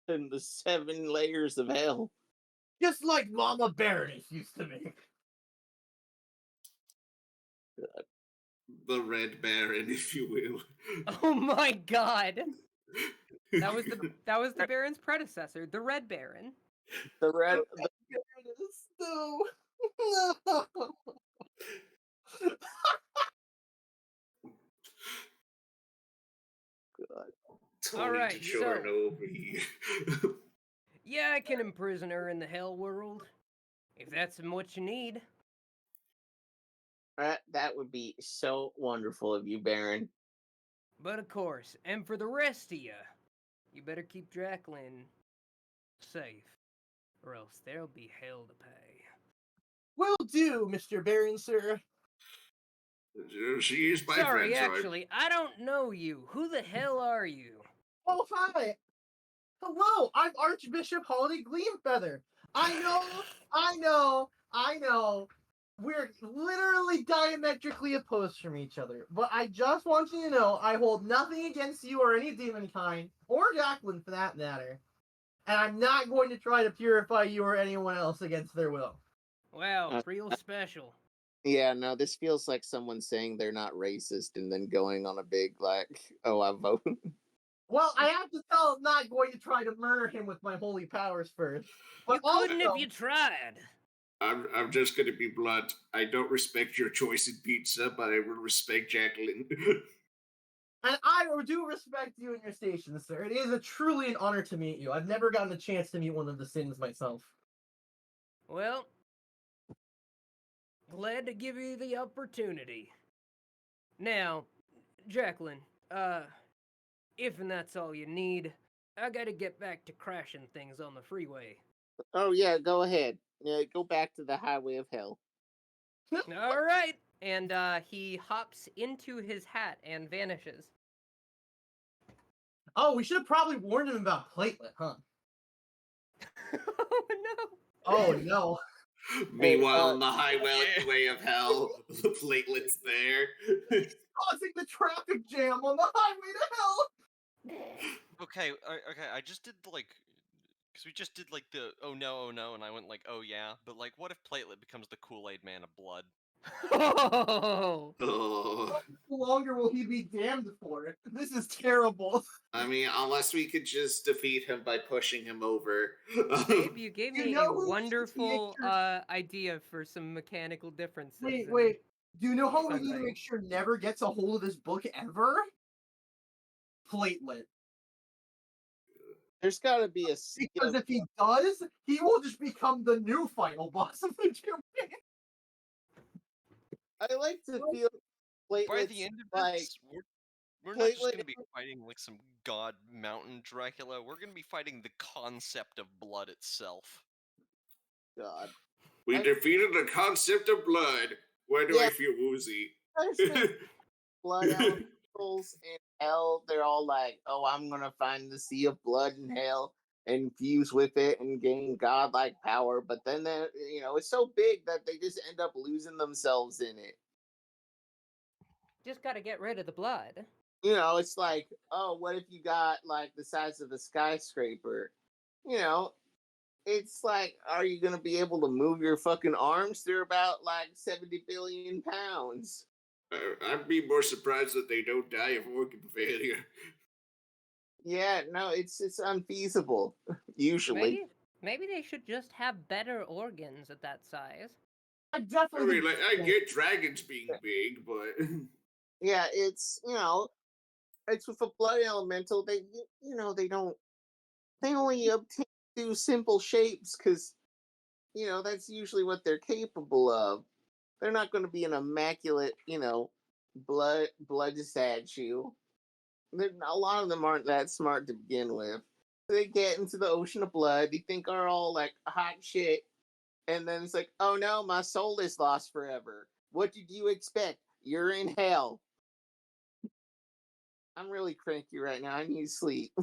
in the 7 layers of hell. Just like Mama Baroness used to make. The Red Baron, if you will. Oh my god. That was the Baron's predecessor, the Red Baron. The red, Baroness, no. No. God. Tony Alright, DiGiorno over here. Yeah, I can imprison her in the hell world. If that's what you need. That would be so wonderful of you, Baron. But of course, and for the rest of you better keep Draclin safe. or else there'll be hell to pay. Will do, Mr. Baron, sir. She is my Sorry, friend, so actually, I don't know you. Who the hell are you? Oh, hi. Hello, I'm Archbishop Holiday Gleamfeather. I know. We're literally diametrically opposed from each other, but I just want you to know I hold nothing against you or any demon kind, or Jacqueline for that matter, and I'm not going to try to purify you or anyone else against their will. Wow, real special. Yeah, no, this feels like someone saying they're not racist and then going on a big, like, oh, I vote. Well, I have to tell I'm not going to try to murder him with my holy powers first. But You couldn't also, if you tried. I'm just gonna be blunt. I don't respect your choice in pizza, but I will respect Jacqueline. and I do respect you and your station, sir. It is truly an honor to meet you. I've never gotten a chance to meet one of the Sins myself. Well, glad to give you the opportunity. Now, Jacqueline, if and that's all you need, I gotta get back to crashing things on the freeway. Oh, yeah, go ahead. Yeah, go back to the highway of hell. All right. And he hops into his hat and vanishes. Oh, we should have probably warned him about Platelet, huh? Oh no. Oh no. Meanwhile, on the highway of hell, the platelets there. Causing the traffic jam on the highway to hell. Okay, okay. I just did like, because we just did like the oh no, and I went like oh yeah, but like, what if Platelet becomes the Kool-Aid Man of blood? Oh. Oh, How longer will he be damned for? This is terrible. I mean, unless we could just defeat him by pushing him over. Babe, you gave You me know a who needs to wonderful make sure- idea for some mechanical differences. Wait. Do you know how we need to something. make sure never gets a hold of this book ever? Platelet. There's got to be a sea Because of- if he does, he will just become the new final boss of the campaign. I like to feel platelets By the end of like this, we're not just Platelet- gonna be fighting like some god mountain Dracula. We're gonna be fighting the concept of blood itself. God. We defeated the concept of blood. Why do I Yeah. feel woozy? There's blood elementals in hell. They're all like, "Oh, I'm gonna find the sea of blood in hell and fuse with it and gain godlike power." But then, it's so big that they just end up losing themselves in it. Just gotta get rid of the blood. It's like, oh, what if you got like the size of a skyscraper? It's like, are you gonna be able to move your fucking arms? They're about like 70 billion pounds. I'd be more surprised that they don't die of organ failure. Yeah, no, it's unfeasible. Usually, Maybe they should just have better organs at that size. I I definitely mean, like, I get dragons being big, but yeah, it's it's with a blood elemental. They only obtain do simple shapes because that's usually what they're capable of. They're not going to be an immaculate blood statue. A lot of them aren't that smart to begin with. They get into the ocean of blood. They think are all like hot shit, and then it's like, oh no, my soul is lost forever. What did you expect? You're in hell. I'm really cranky right now. I need sleep.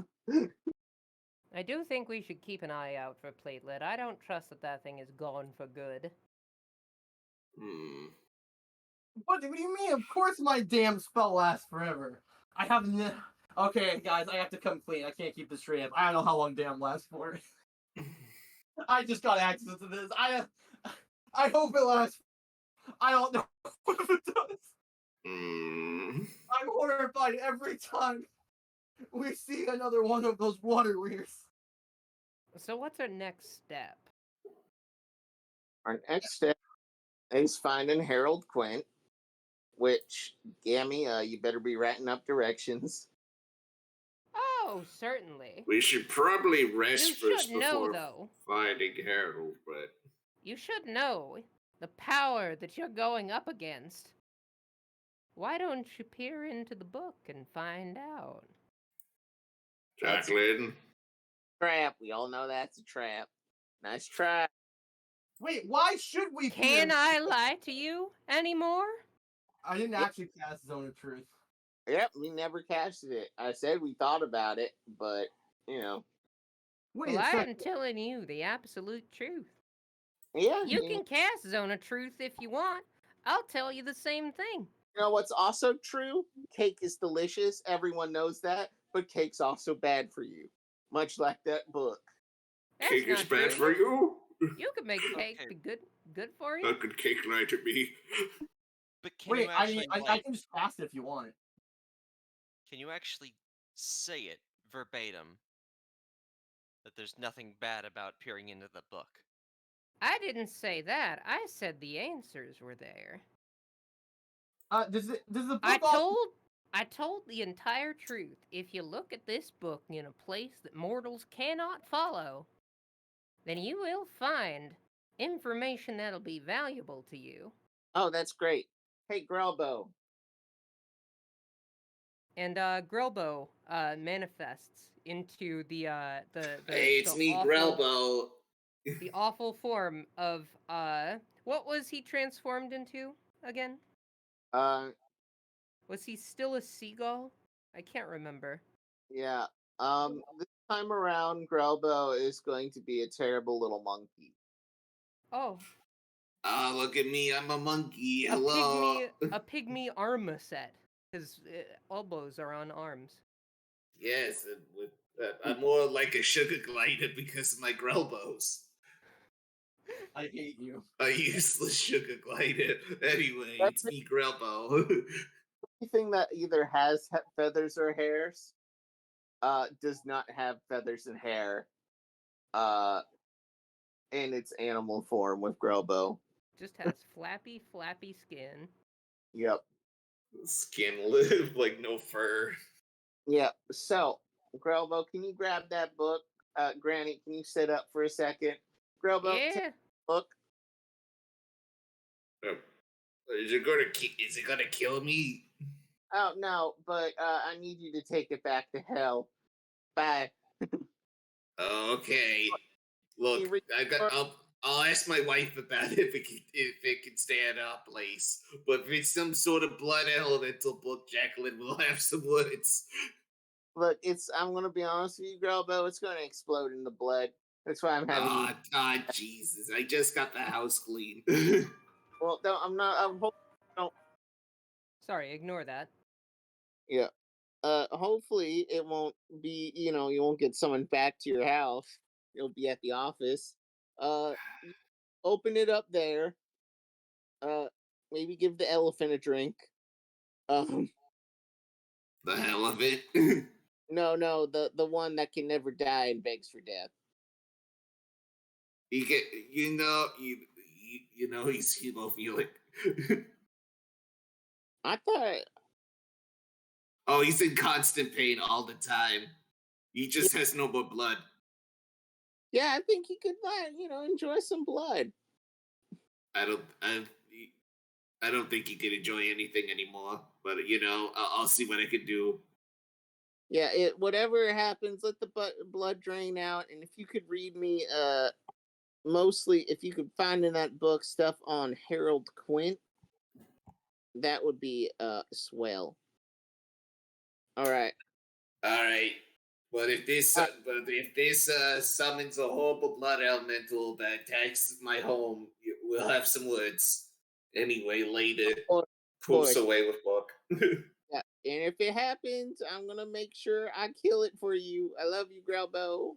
I do think we should keep an eye out for Platelet. I don't trust that thing is gone for good. What do you mean? Of course my damn spell lasts forever. I have Okay, guys, I have to come clean. I can't keep this straight up. I don't know how long damn lasts for. I just got access to this. I hope it lasts. I don't know if it does. I'm horrified every time we see another one of those water weirs. So what's our next step? Our next step is finding Harold Quint, which, Gammy, you better be writing up directions. Oh, certainly. we should probably rest You first should know, before though. finding Harold, but You should know the power that you're going up against. Why don't you peer into the book and find out? Jacqueline, Trap. We all know that's a trap. Nice try. Wait, why should we Can fear? I lie to you anymore? I didn't actually cast Zone of Truth. Yep, we never casted it. I said we thought about it, but you know. Wait Well, a I second. am telling you the absolute truth. Yeah. You can cast Zone of Truth if you want. I'll tell you the same thing. You know what's also true? Cake is delicious. Everyone knows that, but cake's also bad for you. Much like that book. That's Cake is not bad true. for you? You can make cake Okay. be good for How you. could cake lie to me? But can Wait, you actually I can just cast it if you want it. can you actually say it verbatim that there's nothing bad about peering into the book? I didn't say that. I said the answers were there. Does the book I told the entire truth. If you look at this book in a place that mortals cannot follow, then you will find information that'll be valuable to you. Oh, that's great. Hey, Grelbo. And Grelbo manifests into the Hey, it's me, awful, Grelbo. the awful form of what was he transformed into again? Uh, Was he still a seagull? I can't remember. yeah. This time around, Grelbo is going to be a terrible little monkey. Oh, Ah, look at me, I'm a monkey. a Hello. pygmy armor-set. His elbows are on arms. Yes, and with I'm more like a sugar glider because of my Grelbos. I hate you. A useless sugar glider. Anyway, it's me, Grelbo. Anything that either has feathers or hairs, does not have feathers and hair, in its animal form with Grelbo. Just has flappy skin. Yep. Skin live like no fur. Yep. So, Grelbo, can you grab that book? Granny, can you sit up for a second? Grelbo, take Yeah. the book. Is it gonna kill me? Oh, no, but I need you to take it back to hell. Bye. Okay. Look, I'll ask my wife about it if it can stand up, place. But if it's some sort of blood elemental book, Jacqueline will have some words. Look, I'm gonna be honest with you, Grelbo, it's gonna explode in the blood. That's why I'm having you. Jesus! I just got the house clean. Well, no, I'm not. I'm hoping. Sorry, ignore that. Yeah. Hopefully it won't be. You know, you won't get summoned back to your house. You'll be at the office. Open it up there. Maybe give the elephant a drink. Um, The hell of it. no, the one that can never die and begs for death. You get, you know he's hemophilic. I thought. Oh, he's in constant pain all the time. He just has no more blood. Yeah, I think he could, enjoy some blood. I don't think he can enjoy anything anymore. But I'll see what I can do. Yeah, whatever happens, let the blood drain out. And if you could read me, mostly if you could find in that book stuff on Harold Quint, that would be swell. All right. But if this summons a horrible blood elemental that attacks my home, we'll have some words. Anyway, later. Pulls away with book. Yeah, and if it happens, I'm gonna make sure I kill it for you. I love you, Grelbo.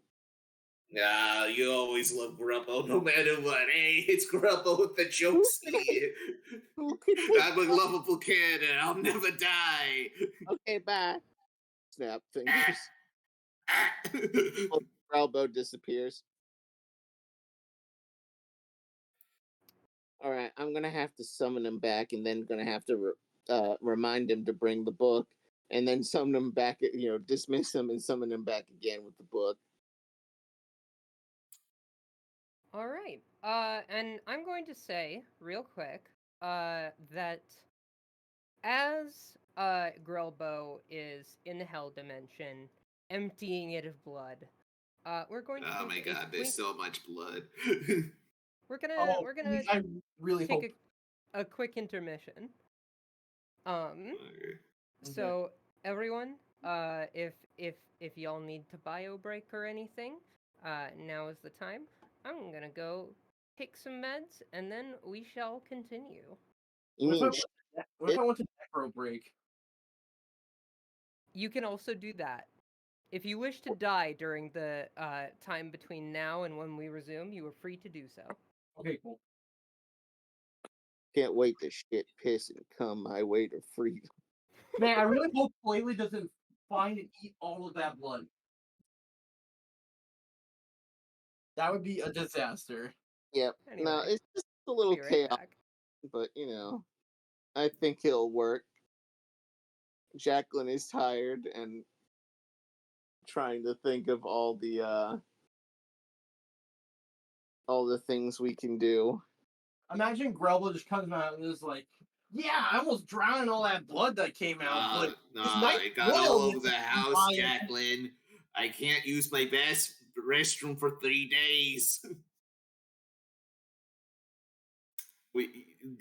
Nah, you always love Grubbo, no matter what. Hey, it's Grubbo with the jokes here. I'm a lovable kid and I'll never die. Okay, bye. Snap fingers. Grelbo disappears. All right, I'm gonna have to summon him back, and then gonna have to remind him to bring the book, and then summon him back. Dismiss him and summon him back again with the book. All right. And I'm going to say real quick that as Grelbo is in the Hell Dimension, emptying it of blood, We're going to Oh my take a god, quick, there's so much blood. we're gonna Oh, we're gonna I really hope. take a quick intermission. Okay. So everyone, if y'all need to bio break or anything, now is the time. I'm gonna go take some meds, and then we shall continue. You What if mean what if I went to necro break? You can also do that. If you wish to die during the time between now and when we resume, you are free to do so. Okay, cool. can't wait to shit, piss, and come my way to freedom? Man, I really hope Flavely doesn't find and eat all of that blood. That would be a disaster. Yep. Anyway, No, it's just a I'll little be right chaos, back. but I think it'll work. Jacqueline is tired and trying to think of all the things we can do. Imagine Grelba just comes out and is like, "Yeah, I almost drowned in all that blood that came out, but it's nice I got oil all over that's the house, fine." Jacqueline. I can't use my best restroom for 3 days.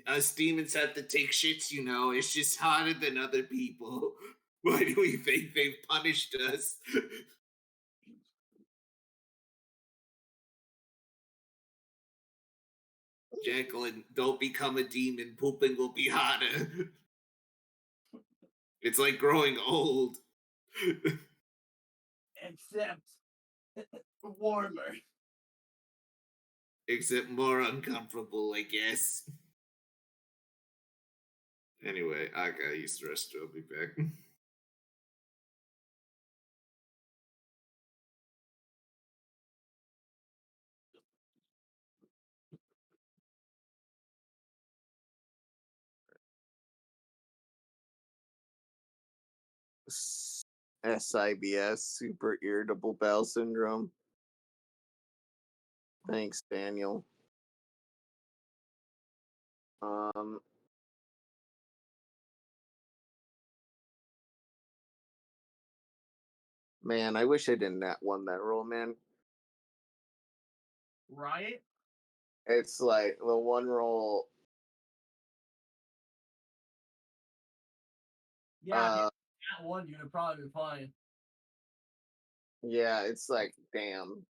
Us demons have to take shits, It's just harder than other people. Why do we think they've punished us? Jacqueline, don't become a demon. Pooping will be harder. It's like growing old. Except warmer. Except more uncomfortable, I guess. Anyway, I gotta use the restroom. I'll be back. SIBS, super irritable bowel syndrome. Thanks, Daniel. Man, I wish I didn't won that roll, man. Right? It's like the one roll. Yeah, if that one, you'd have probably been fine. Yeah, it's like, damn.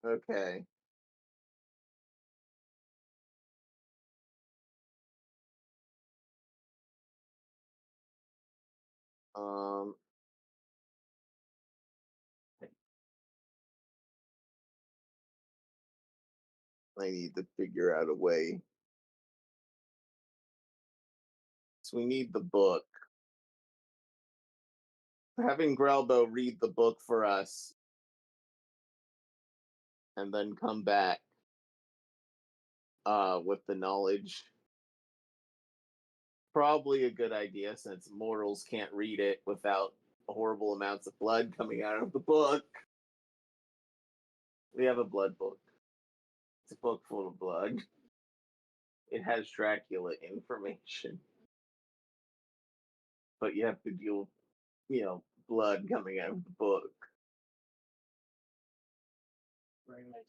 Okay. Um, I need to figure out a way. So we need the book. Having Grelbo read the book for us and then come back with the knowledge. Probably a good idea since mortals can't read it without horrible amounts of blood coming out of the book. We have a blood book. It's a book full of blood. It has Dracula information. But you have to deal with, blood coming out of the book. Very nice.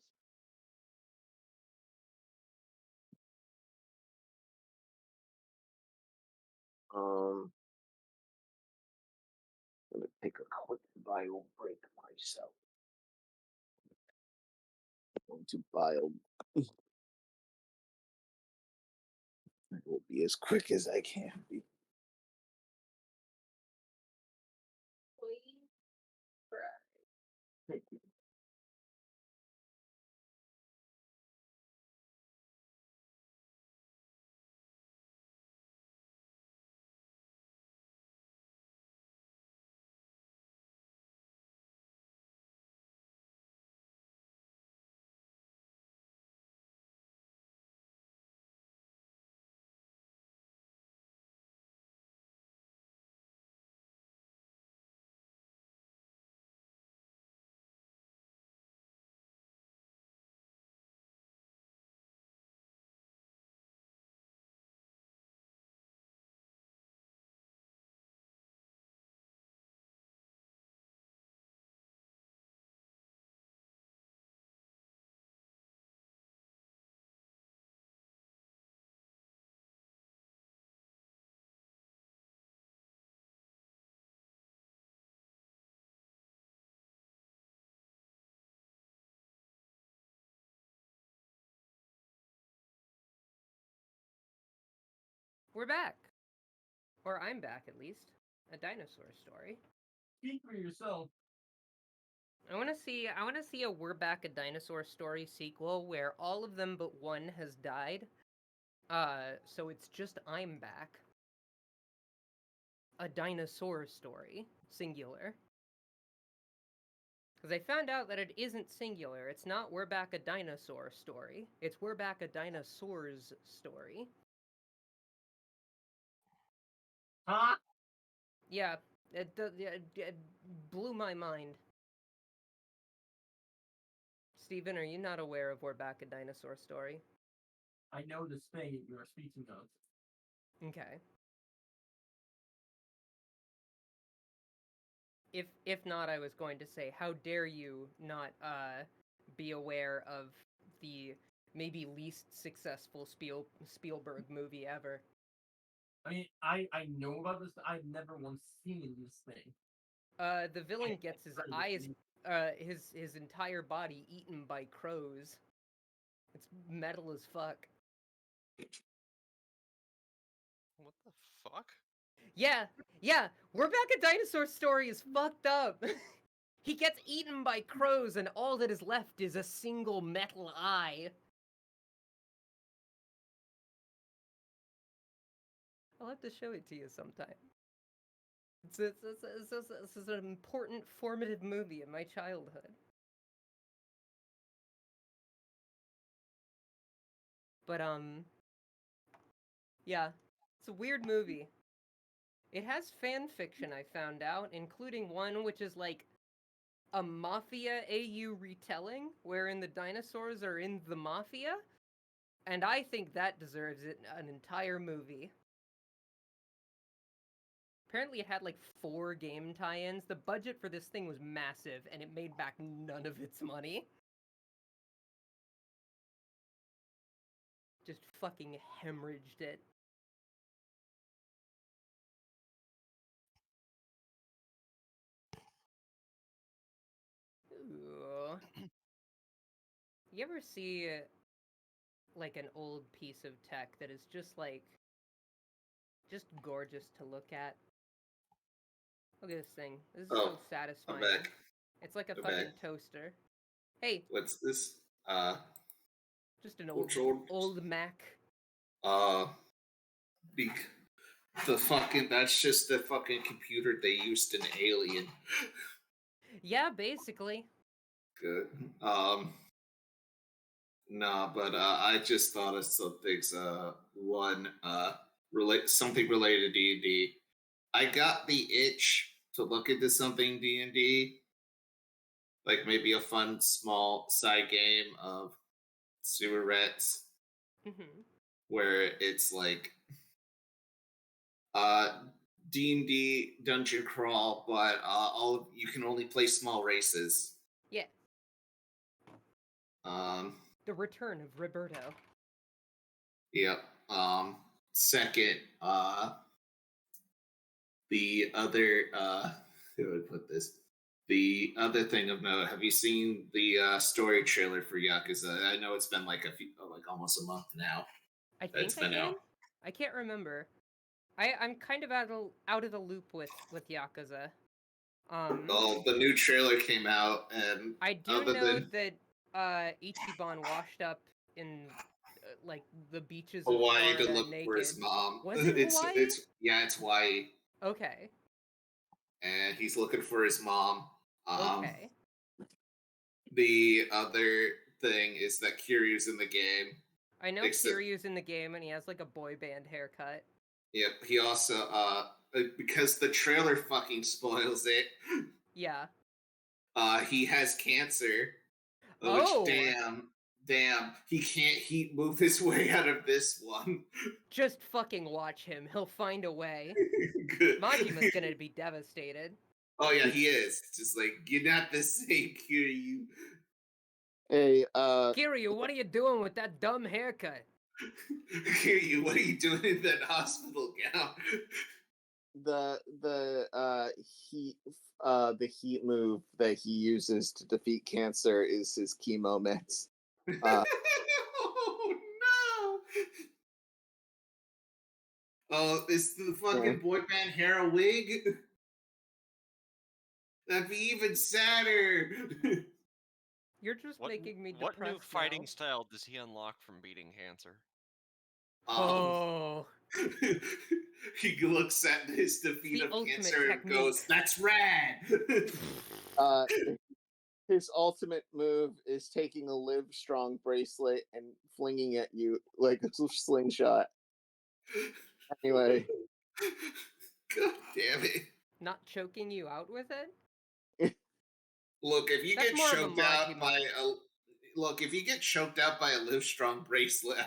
I'm gonna take a quick bio break myself. I'm going to bio. I will be as quick as I can be. We're back. Or I'm back, at least. A dinosaur story. Speak for yourself. I want to see a We're Back, a Dinosaur Story sequel where all of them but one has died. So it's just I'm back. A dinosaur story, singular. Because I found out that it isn't singular. It's not We're Back, a Dinosaur story. It's We're Back, a Dinosaur's story. Huh? Yeah, it blew my mind. Steven, are you not aware of We're Back, a Dinosaur story? I know this thing you are speaking of. Okay. If not, I was going to say, how dare you not be aware of the maybe least successful Spielberg movie ever? I mean, I know about this. I've never once seen this thing. The villain gets his eyes, his entire body eaten by crows. It's metal as fuck. What the fuck? Yeah, We're Back, a Dinosaur story is fucked up. He gets eaten by crows, and all that is left is a single metal eye. I'll have to show it to you sometime. This is an important, formative movie in my childhood. But, yeah, it's a weird movie. It has fan fiction, I found out, including one which is like a Mafia AU retelling, wherein the dinosaurs are in the Mafia, and I think that deserves an entire movie. Apparently it had like 4 game tie-ins. The budget for this thing was massive, and it made back none of its money. Just fucking hemorrhaged it. Ooh. You ever see like an old piece of tech that is just like just gorgeous to look at? Look at this thing. This is so satisfying. I'm back. It's like a I'm fucking back. toaster. Hey, What's this? just an Which old Mac. The fucking that's just the fucking computer they used in Alien. Yeah, basically. Good. Nah, but I just thought of some things. One, something related to D&D. I got the itch to look into something D&D, like maybe a fun small side game of sewer rats, where it's like D&D dungeon crawl, but you can only play small races. Yeah. The return of Roberto. Yep. Second, the other how do I put this? The other thing of note, have you seen the story trailer for Yakuza? I know it's been like almost a month now. I think I did. I can't remember. I'm kind of out of the loop with Yakuza. Well, the new trailer came out, and I do know that Ichiban washed up in like the beaches of Hawaii to Florida look naked. for his mom. Was it Hawaii? It's Hawaii. Okay. And he's looking for his mom. Okay. The other thing is that Kiryu's in the game. I know Kiryu's in the game, and he has like a boy band haircut. Yep. He also because the trailer fucking spoils it. Yeah. He has cancer. Oh. Which damn, he can't move his way out of this one. Just fucking watch him. He'll find a way. Good. Majima's gonna be devastated. Oh yeah, he is. Just like, you're not the same, Kiryu. Hey, Kiryu, what are you doing with that dumb haircut? Kiryu, what are you doing in that hospital gown? the heat move that he uses to defeat cancer is his chemo meds. Oh no! Oh, is the fucking boy band hair a wig? That'd be even sadder. You're just What, making me what new depressed fighting now. style does he unlock from beating cancer? Oh, He looks at his defeat the of ultimate cancer and technique. goes, "That's rad." His ultimate move is taking a Live Strong bracelet and flinging at you like a slingshot. Anyway, God damn it. Not choking you out with it? Look, if you That's get more of a choked out Majima by move. if you get choked out by a Live Strong bracelet,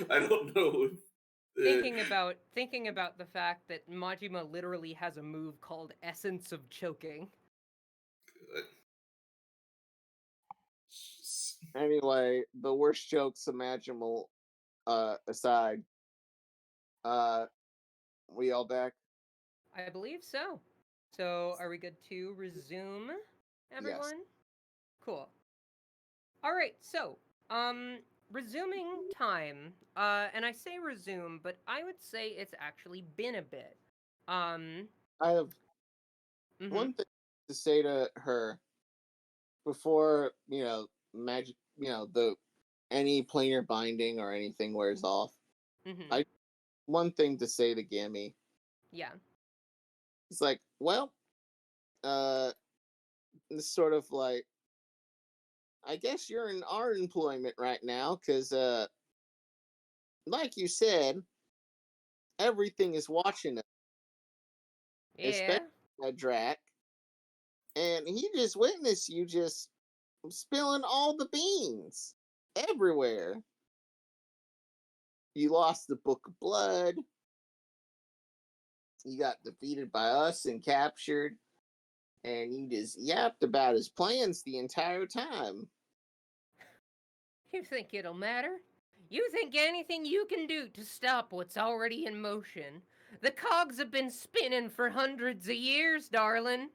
I don't know. Thinking about the fact that Majima literally has a move called Essence of Choking. anyway, the worst jokes imaginable aside, we all back? I believe so. So, are we good to resume, everyone? Cool. All right, so, resuming time. And I say resume, but I would say it's actually been a bit. I have Mhm. one thing to say to her before, magic, the any planar binding or anything wears off. Mhm. One thing to say to Gimme. Yeah. It's like, well, it's sort of like, I guess you're in our employment right now, because, like you said, everything is watching us, Yeah. especially Drac, and he just witnessed you just spilling all the beans everywhere. You lost the Book of Blood. You got defeated by us and captured, and you just yapped about his plans the entire time. You think it'll matter? You think anything you can do to stop what's already in motion? The cogs have been spinning for hundreds of years, darling.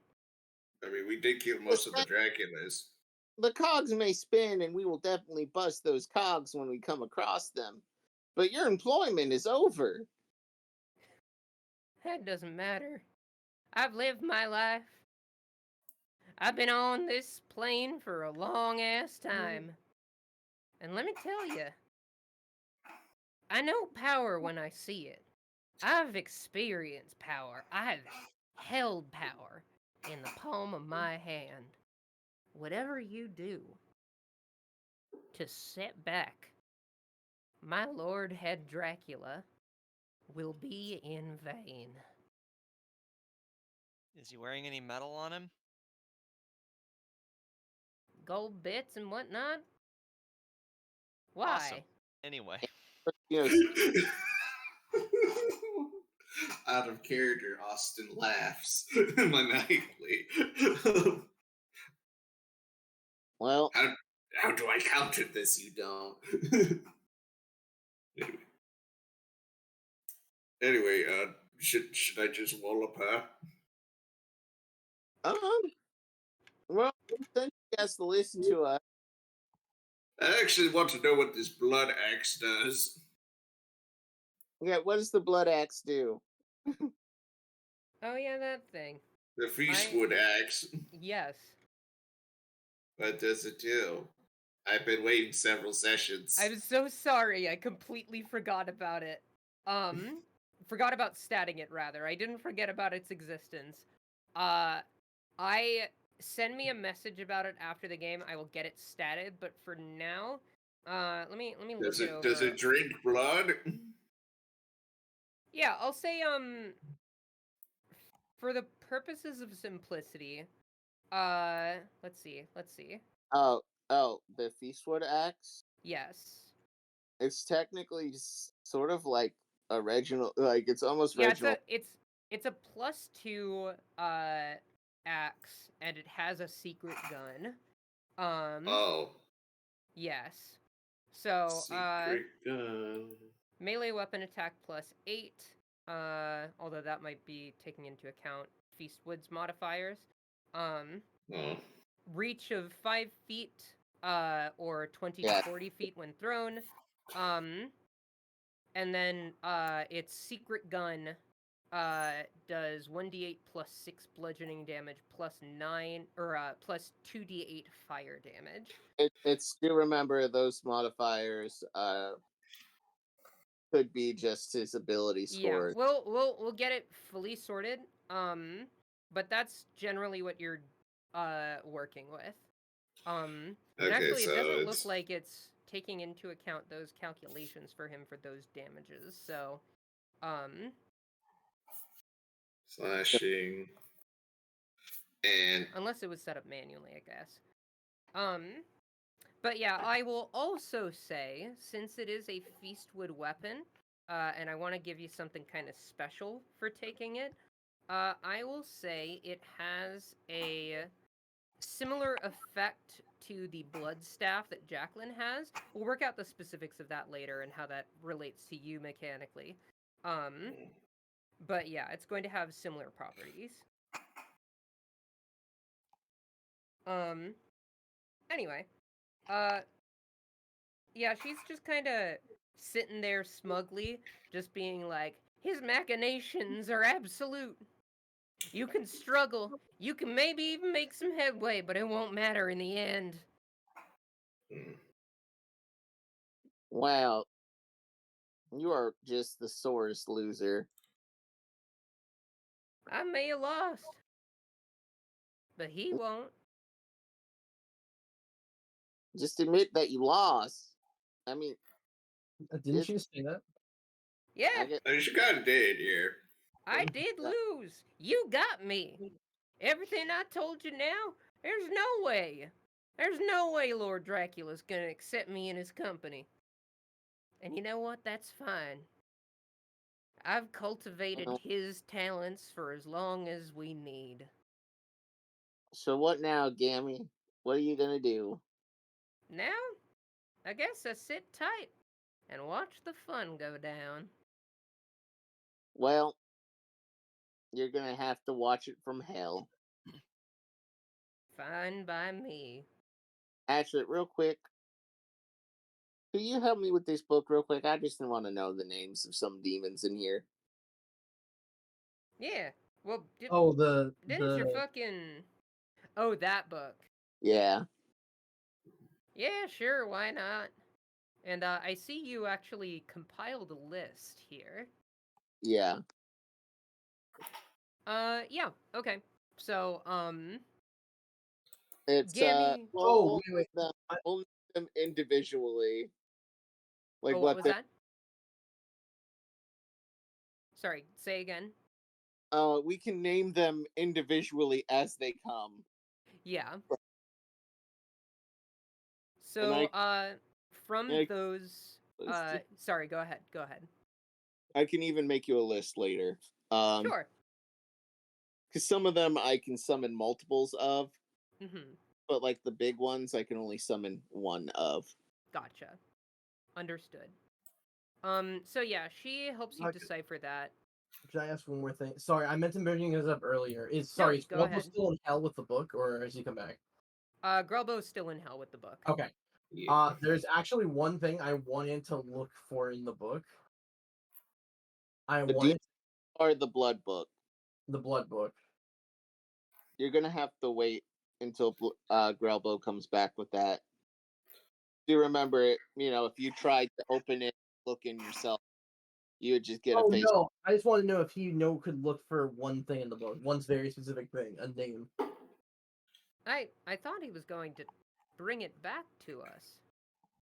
I mean, we did kill most of the Draculas. The cogs may spin, and we will definitely bust those cogs when we come across them. But your employment is over. That doesn't matter. I've lived my life. I've been on this plane for a long ass time. And let me tell you, I know power when I see it. I've experienced power. I've held power in the palm of my hand. Whatever you do to set back my lord head Dracula will be in vain. Is he wearing any metal on him? Gold bits and whatnot? Why? Awesome. Anyway. Out of character, Austin laughs maniacally. Well, how do I counter this? You don't. Anyway, should I just wallop her? Well, since you guys to listen to us, I actually want to know what this blood axe does. yeah, what does the blood axe do? Oh yeah, that thing. The Feastwood axe. Yes. What does it do? I've been waiting several sessions. I'm so sorry. I completely forgot about it. Forgot about statting it rather. I didn't forget about its existence. Send me a message about it after the game. I will get it statted, but for now, let me look it over. Does it drink blood? Yeah, I'll say for the purposes of simplicity, let's see. Oh, the Feastwood axe? Yes. It's technically sort of like a Reginald, like it's almost Yeah, Reginald. it's a +2 axe, and it has a secret gun. Oh. Yes. So Secret gun. melee weapon attack +8. Although that might be taking into account Feastwood's modifiers. Reach of 5 feet, or 20 to 40 feet when thrown. and then its secret gun does 1d8 plus 6 bludgeoning damage plus 9 or plus 2d8 fire damage. It's do remember those modifiers could be just his ability Yeah, scores. we'll get it fully sorted. But that's generally what you're working with. And Okay, actually, it so doesn't look it's like it's taking into account those calculations for him for those damages. So, slashing and unless it was set up manually, I guess. But yeah, I will also say, since it is a Feastwood weapon, and I want to give you something kind of special for taking it, I will say it has a similar effect to the blood staff that Jacqueline has. We'll work out the specifics of that later and how that relates to you mechanically. But yeah, it's going to have similar properties. Anyway, yeah, she's just kind of sitting there smugly, just being like, his machinations are absolute. You can struggle. You can maybe even make some headway, but it won't matter in the end. Wow, you are just the sorest loser. I may have lost, but he won't. Just admit that you lost. I mean, Didn't you say that? Yeah, I guess, you kind of did here. I did lose. You got me. Everything I told you now, there's no way. There's no way Lord Dracula's gonna accept me in his company. And you know what? That's fine. I've cultivated his talents for as long as we need. so what now, Gammy? What are you gonna do? Now, I guess I sit tight and watch the fun go down. Well, you're gonna have to watch it from hell. Fine by me. Actually, real quick, could you help me with this book real quick? I just want to know the names of some demons in here. Yeah. Well, Oh, didn't your fucking... Oh, that book. Yeah. Yeah, sure, why not? And I see you actually compiled a list here. Yeah. Yeah, okay. So, It's Gammy... Oh, wait. we'll name them individually. Like Oh, what was that? Sorry, say again. We can name them individually as they come. Yeah. So, from those... sorry, go ahead. I can even make you a list later. Sure. Because some of them I can summon multiples of, Mm-hmm. but like the big ones I can only summon one of. Gotcha. Understood. So yeah, she helps you Okay. decipher that. Should I ask one more thing? Sorry, I meant to bring this up earlier. Is No, is go Grubble ahead. still in hell with the book, or has he come back? Grubbo's still in hell with the book. Okay. Yeah. There's actually one thing I wanted to look for in the book. I The wanted or the blood book. the blood book. You're gonna have to wait until Grelbo comes back with that. Do remember it? You know, if you tried to open it, look in yourself, you would just get a Oh face. no! I just want to know if he could look for one thing in the book, one very specific thing, a name. I thought he was going to bring it back to us.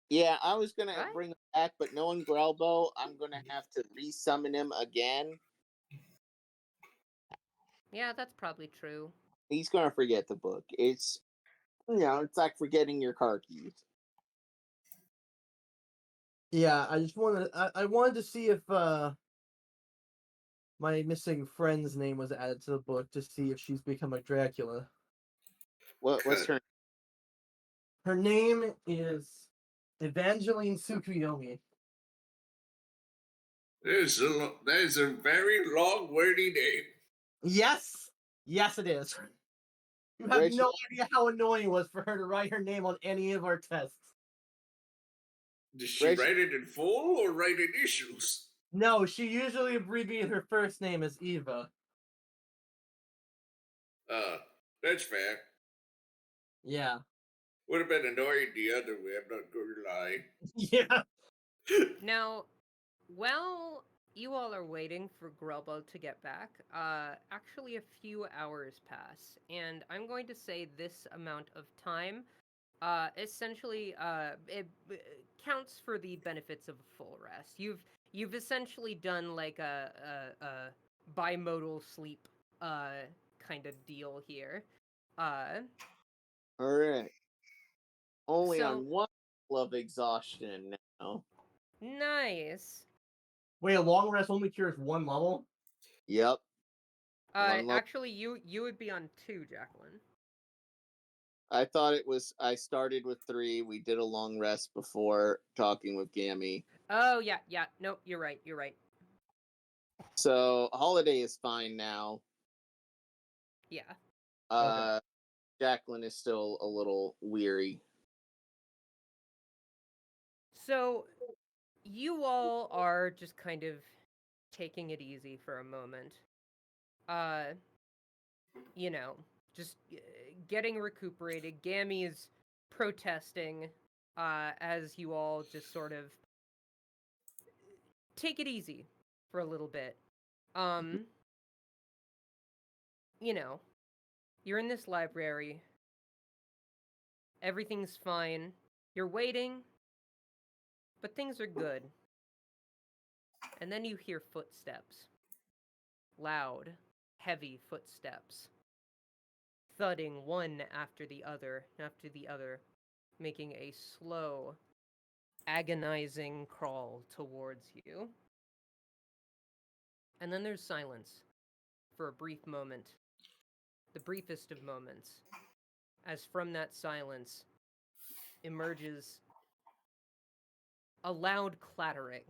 Yeah, I was gonna Right? bring him back, but knowing Grelbo, I'm gonna have to resummon him again. Yeah, that's probably true. He's gonna forget the book. It's it's like forgetting your car keys. Yeah, I just wanted. I wanted to see if my missing friend's name was added to the book to see if she's become a Dracula. What's her? Her name is Evangeline Tsukuyomi. That is a very long, wordy name. Yes, it is. You have Rachel- no idea how annoying it was for her to write her name on any of our tests. Does she Rachel- write it in full or write initials? No, she usually abbreviates her first name as Eva. That's fair. Yeah. Would have been annoying the other way, I'm not going to lie. Yeah. Now, while you all are waiting for Grubba to get back, actually a few hours pass, and I'm going to say this amount of time, essentially, it counts for the benefits of a full rest. You've essentially done like a bimodal sleep, kind of deal here. All right. Only So- on one level of exhaustion now. Nice. Wait, a long rest only cures one level? Yep. One level. Actually, you would be on 2, Jacqueline. I thought it was. I started with 3. We did a long rest before talking with Gammy. Oh yeah. No, you're right. So Holiday is fine now. Yeah. Jacqueline is still a little weary. So, you all are just kind of taking it easy for a moment. Just getting recuperated. Gammy is protesting as you all just sort of take it easy for a little bit. You're in this library. Everything's fine. You're waiting, but things are good. And then you hear footsteps. Loud, heavy footsteps. Thudding one after the other, making a slow, agonizing crawl towards you. And then there's silence for a brief moment. The briefest of moments. As from that silence emerges a loud clattering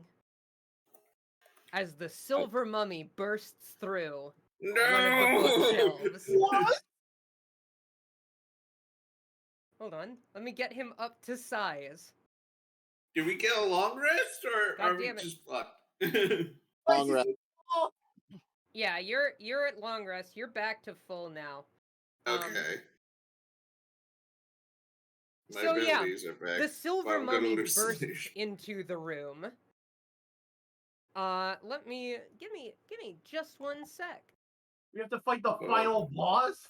as the silver mummy bursts through one of the bookshelves. What? Hold on, let me get him up to size. Did we get a long rest, or God are we damn it. just fucked? Long rest. Yeah, you're at long rest. You're back to full now. Okay. My So yeah, abilities are back. the silver I'm gonna mummy lose bursts this. into the room. Give me just 1 sec. We have to fight the final boss?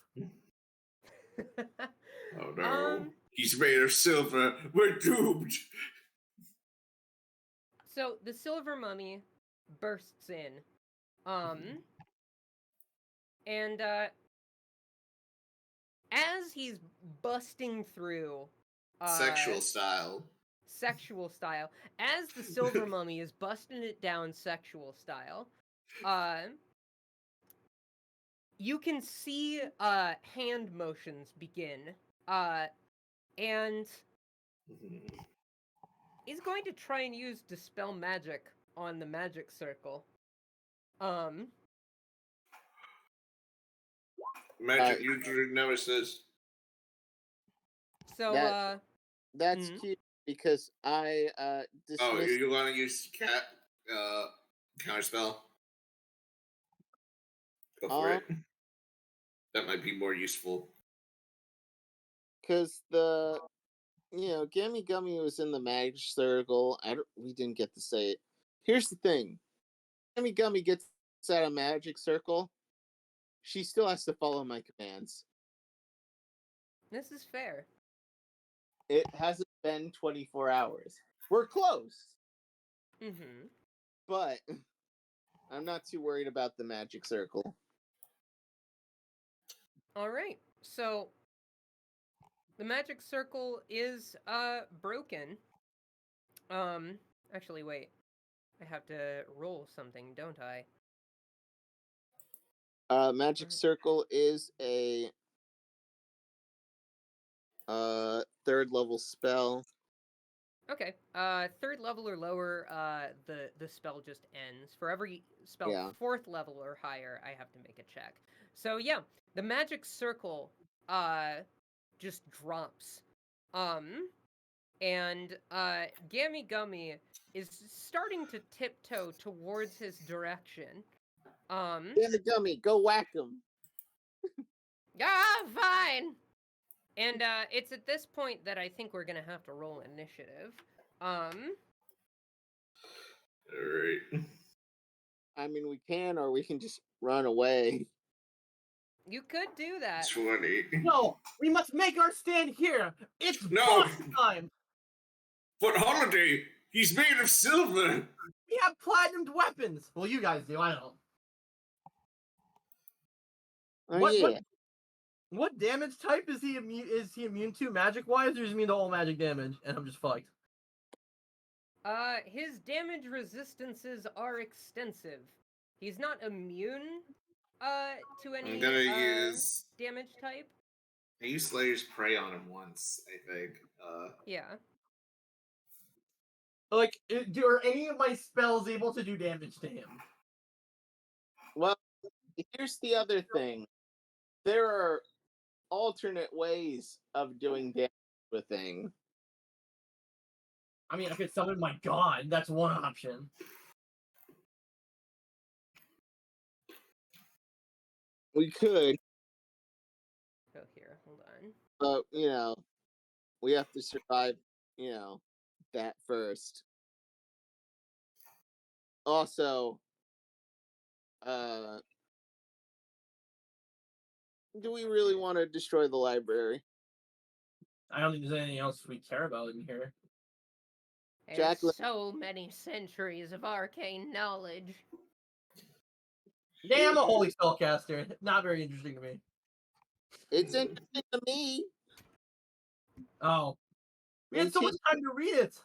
Oh no. He's made of silver. We're doomed. So the silver mummy bursts in. And as he's busting through Sexual style. as the silver mummy is busting it down sexual style, you can see hand motions begin. And he's going to try and use Dispel Magic on the magic circle. Magic usually never says. So That's cute because I Oh, dismissed. you want to use counterspell? Go for it. That might be more useful. Because Gammy Gummy was in the magic circle. We didn't get to say it. Here's the thing: Gammy Gummy gets out of magic circle. She still has to follow my commands. this is fair. It hasn't been 24 hours. We're close, but I'm not too worried about the magic circle. All right. So the magic circle is broken. Actually wait. I have to roll something, don't I? Magic circle is a 3rd level spell. Okay. 3rd level or lower, the spell just ends. For every spell 4th level or higher, I have to make a check. So yeah, the magic circle just drops. and Gammy Gummy is starting to tiptoe towards his direction. Damn it, Gummy, go whack him. Fine. And it's at this point that I think we're gonna have to roll initiative. Alright. I mean, we can, or we can just run away. You could do that. 20. No, we must make our stand here. It's No. boss time. But Holiday, he's made of silver. We have platinumed weapons. Well, you guys do. I don't. Oh, What- yeah. What damage type is he immune to magic wise, or is he immune to all magic damage? And I'm just fucked. His damage resistances are extensive. He's not immune to any I'm gonna use. damage type. I used Slayer's Prey on him once, I think. Yeah. Like, are any of my spells able to do damage to him? Well, here's the other thing. There are alternate ways of doing damage to a thing. I mean, I could summon my god. That's one option. We could, Oh, here, hold on. but, we have to survive, that first. Also, do we really want to destroy the library? I don't think there's anything else we care about in here. There's Jacqueline- so many centuries of arcane knowledge. Damn, a holy spellcaster. Not very interesting to me. It's interesting to me. Oh. We had so much time to read it.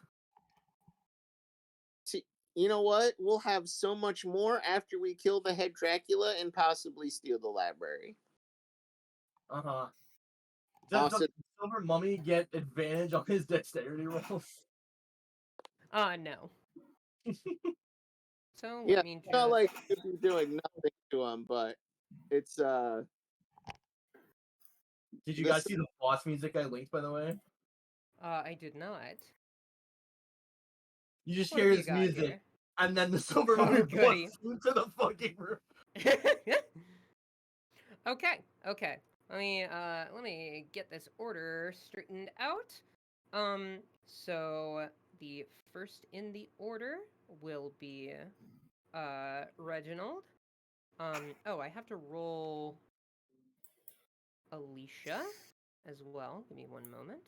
You know what? We'll have so much more after we kill the head Dracula and possibly steal the library. Uh-huh. Does Also- the silver mummy get advantage on his dexterity rolls? No. So, Yeah, let me it's not just... like we'd be doing nothing to him, but it's Did you This- guys see the boss music I linked, by the way? I did not. You just What hear have you his got music, here? and then the silver Oh, mummy goody. busts into the fucking room. Okay. Let me get this order straightened out. So the first in the order will be Reginald. Oh, I have to roll Alicia as well. Give me one moment.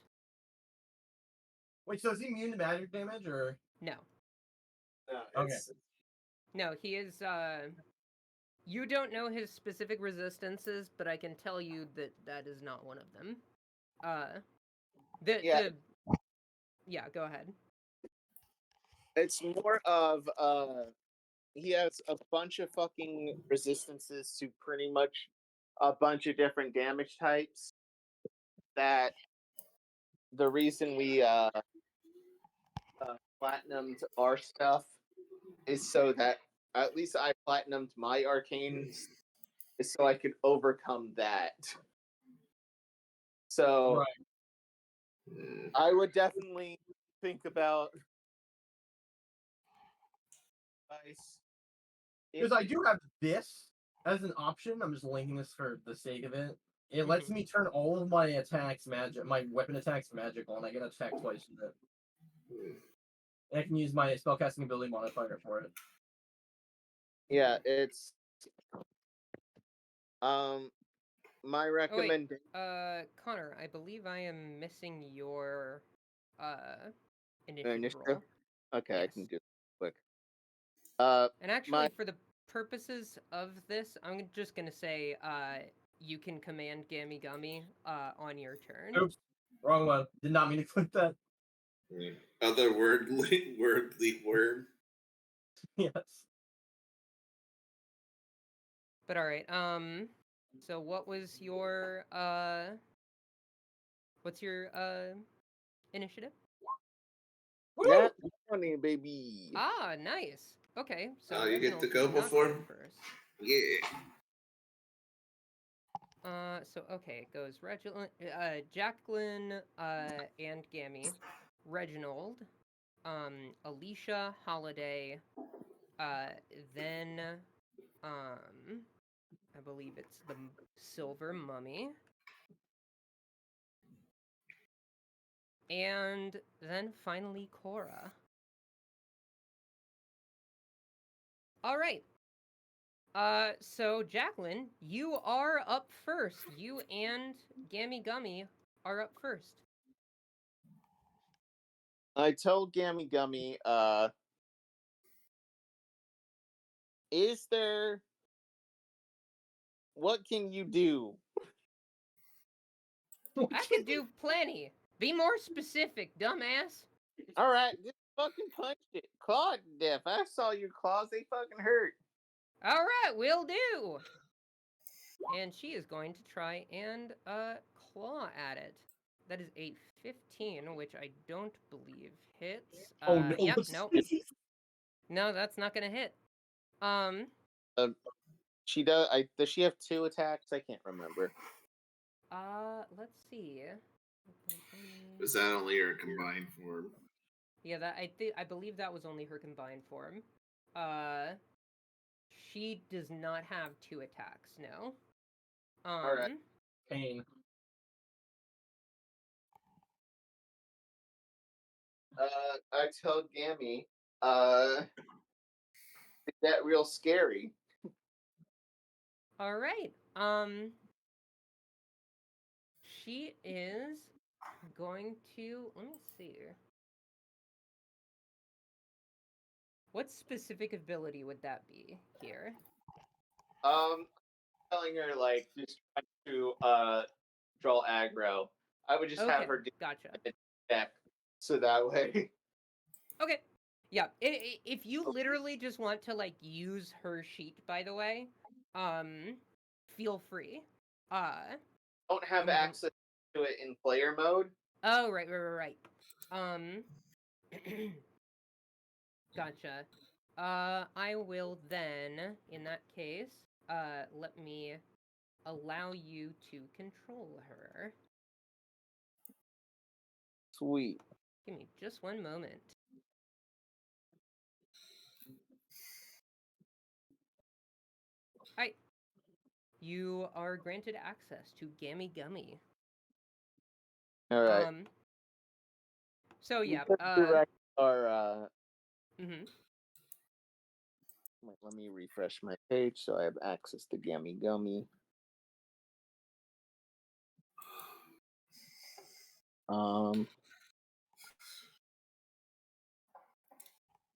Wait, so is he immune to magic damage, or? No. Okay. No, he is you don't know his specific resistances, but I can tell you that that is not one of them. Yeah, go ahead. It's more of he has a bunch of fucking resistances to pretty much a bunch of different damage types. That the reason we platinumed our stuff is so that at least I platinumed my arcanes is so I could overcome that. So Right. I would definitely think about Because I do have this as an option. I'm just linking this for the sake of it. It lets me turn all of my attacks magic, my weapon attacks magical, and I get attack twice with it. And I can use my spellcasting ability modifier for it. Yeah, it's my recommendation. Connor, I believe I am missing your initiative Initiative? roll. Okay, I Yes. can do it quick. And actually, for the purposes of this, I'm just gonna say you can command Gammy Gummy on your turn. Oops, wrong one. Did not mean to click that. Otherworldly worm. Yes. But all right. So what was your what's your initiative? Yeah, money, baby. Ah, nice. Okay, so Oh, you get to Reginald go did not before? first. Yeah. So okay, it goes Jacqueline, and Gammy Reginald, Alicia, Holiday, then I believe it's the Silver Mummy, and then finally Cora. All right. So Jacqueline, you are up first. You and Gammy Gummy are up first. I told Gammy Gummy, is there... What can you do? I could do plenty. Be more specific, dumbass. Alright, just fucking punch it. Claw it to death. I saw your claws, they fucking hurt. All right, will do. And she is going to try and claw at it. That is a 15, which I don't believe hits. Oh no! Yep, nope. No, that's not gonna hit. She does. Does she have 2 attacks? I can't remember. Let's see. Is that only her combined form? Yeah, I believe that was only her combined form. She does not have 2 attacks. No. Alright. Pain. I told Gammy, it got real scary. All right. She is going to. Let me see. What specific ability would that be here? Telling her, like, just try to, draw aggro. I would just have Okay, her do gotcha. a deck, so that way. Okay. Yeah, if you literally just want to, like, use her sheet, by the way, feel free. Don't have access to it in player mode. Oh, right. Gotcha. I will then, in that case, let me allow you to control her. Sweet. Give me just one moment. Hi. You are granted access to Gammy Gummy. Alright. So yeah, direct our mm-hmm. Wait, let me refresh my page so I have access to Gammy Gummy.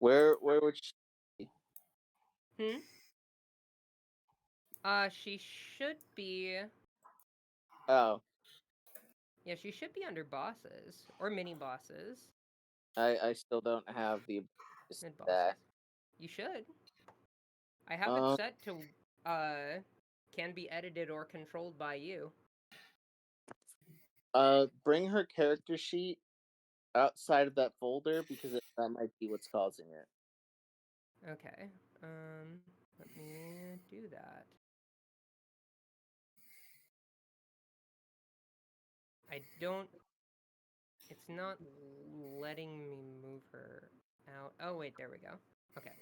Where would she be? She should be. Oh, Yeah, she should be under bosses or mini bosses. I still don't have the Mid bosses. that. You should. I have it set to can be edited or controlled by you. Bring her character sheet outside of that folder because that might be what's causing it. Okay. Let me do that. I don't. It's not letting me move her out. Oh wait, there we go. Okay.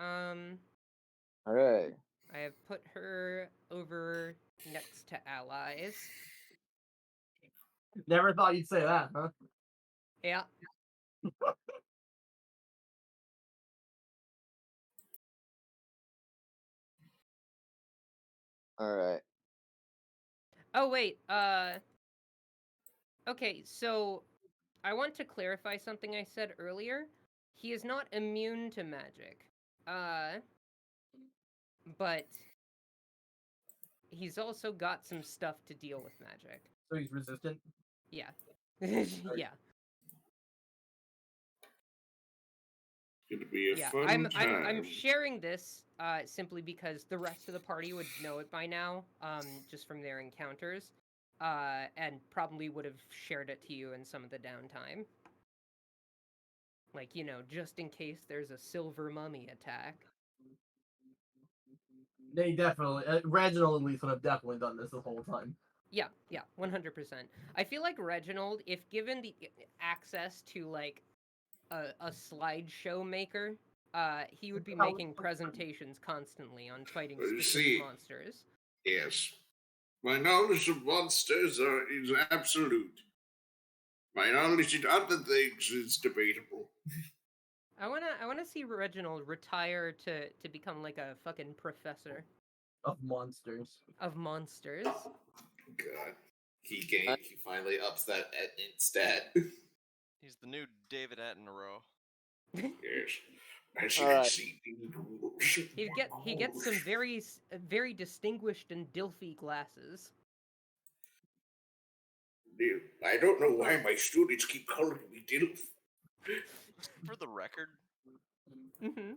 All right. I have put her over next to allies. Never thought you'd say that, huh? Yeah. All right. Oh wait. Okay, so I want to clarify something I said earlier. He is not immune to magic. But he's also got some stuff to deal with magic. So he's resistant? Yeah. Yeah. Gonna be a Yeah. fun I'm time. sharing this simply because the rest of the party would know it by now, just from their encounters. And probably would have shared it to you in some of the downtime. Like, you know, just in case there's a silver mummy attack. They definitely, Reginald at least would have definitely done this the whole time. Yeah, 100%. I feel like Reginald, if given the access to like a slideshow maker, he would be making presentations constantly on fighting You specific see- monsters. Yes. My knowledge of monsters is absolute. My knowledge in other things is debatable. I wanna see Reginald retire to become like a fucking professor Of monsters. of monsters. God. He finally ups that stat. He's the new David Attenborough. Yes. As you All can right. see, He gets some very distinguished and Dilfy glasses. I don't know why my students keep calling me Dilf. For the record, Mm-hmm.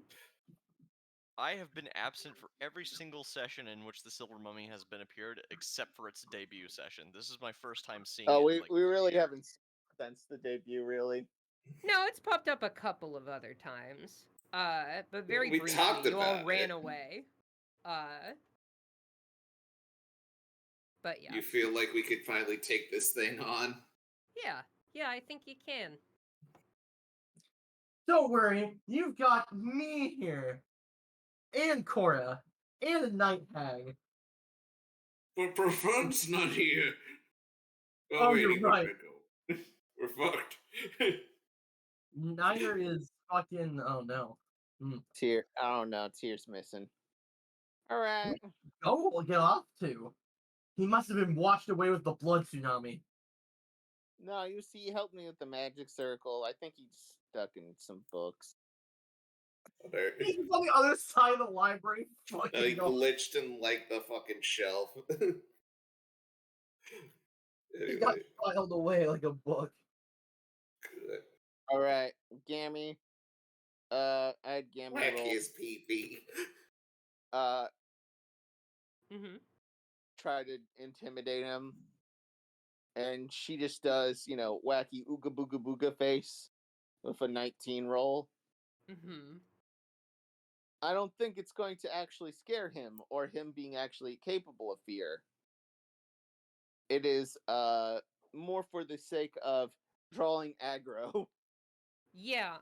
I have been absent for every single session in which the Silver Mummy has been appeared, except for its debut session. This is my first time seeing Oh, it. we really haven't seen it since the debut, really. No, it's popped up a couple of other times. But very We briefly, talked you all about ran it. away. But yeah. You feel like we could finally take this thing on? Yeah, I think you can. Don't worry, you've got me here. And Cora. And a night hag. But Profund's not here. Oh, wait, you're he right. went to go. We're fucked. Neither is fucking. Oh no. Tear. Oh no, Tear's missing. All right. Go get off to. He must have been washed away with the blood tsunami. No, you see, he helped me with the magic circle. I think he's stuck in some books. There. He's on the other side of the library. He Fucking going. glitched in like the fucking shelf. He got Anyway, filed away like a book. good. All right, Gammy. I had Gammy Whack roll. his pee-pee. Mm-hmm. Try to intimidate him, and she just does, wacky ooga booga booga face with a 19 roll. Mm-hmm. I don't think it's going to actually scare him or him being actually capable of fear. It is more for the sake of drawing aggro. Yeah,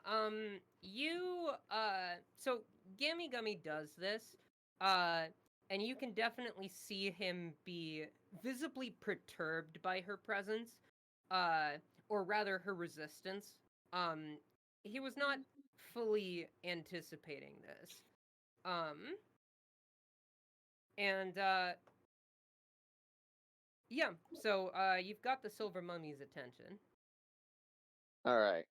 so Gammy Gummy does this, and you can definitely see him be visibly perturbed by her presence, or rather her resistance. He was not fully anticipating this. And, yeah, so, you've got the Silver Mummy's attention. All right.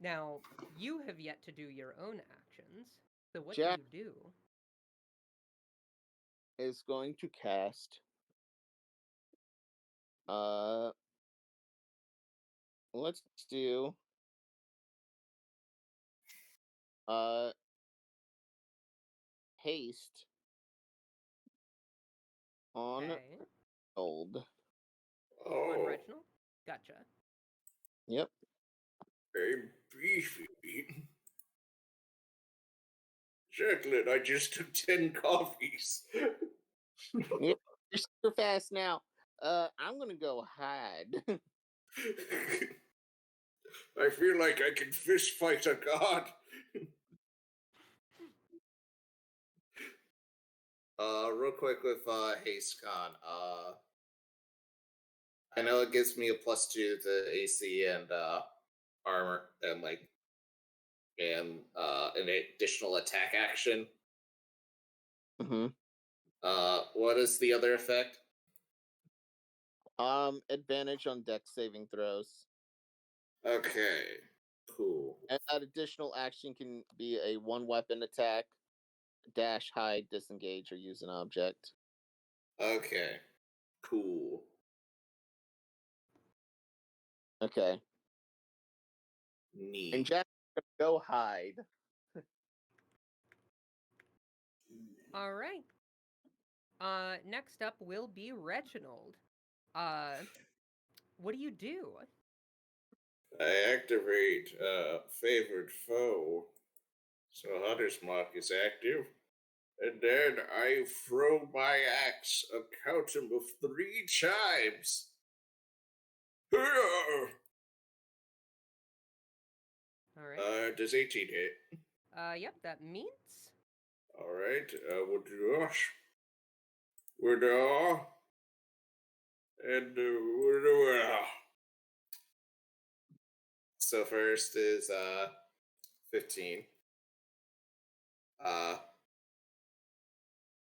Now, you have yet to do your own actions, so what Jack- do you do? Is going to cast let's do haste on Okay. old. On Oh, Reginald? Gotcha. Yep. very beefy. Jacqueline, I just took 10 coffees. You're super fast now. I'm gonna go hide. I feel like I can fist fight a god. Real quick with Haste Con. I know it gives me a +2 to AC and armor and an additional attack action. Mm-hmm. What is the other effect? Advantage on dex saving throws. Okay, cool. And that additional action can be a one weapon attack, dash, hide, disengage, or use an object. Okay, cool. Okay. Neat. And Jack, go hide. All right. Next up will be Reginald. What do you do? I activate favored foe. So Hunter's Mark is active. And then I throw my axe, a counting of 3 chimes. All right. Does 18 hit? Yep, that means. All right. We'll do Ashe. We're the and we're the. So first is 15.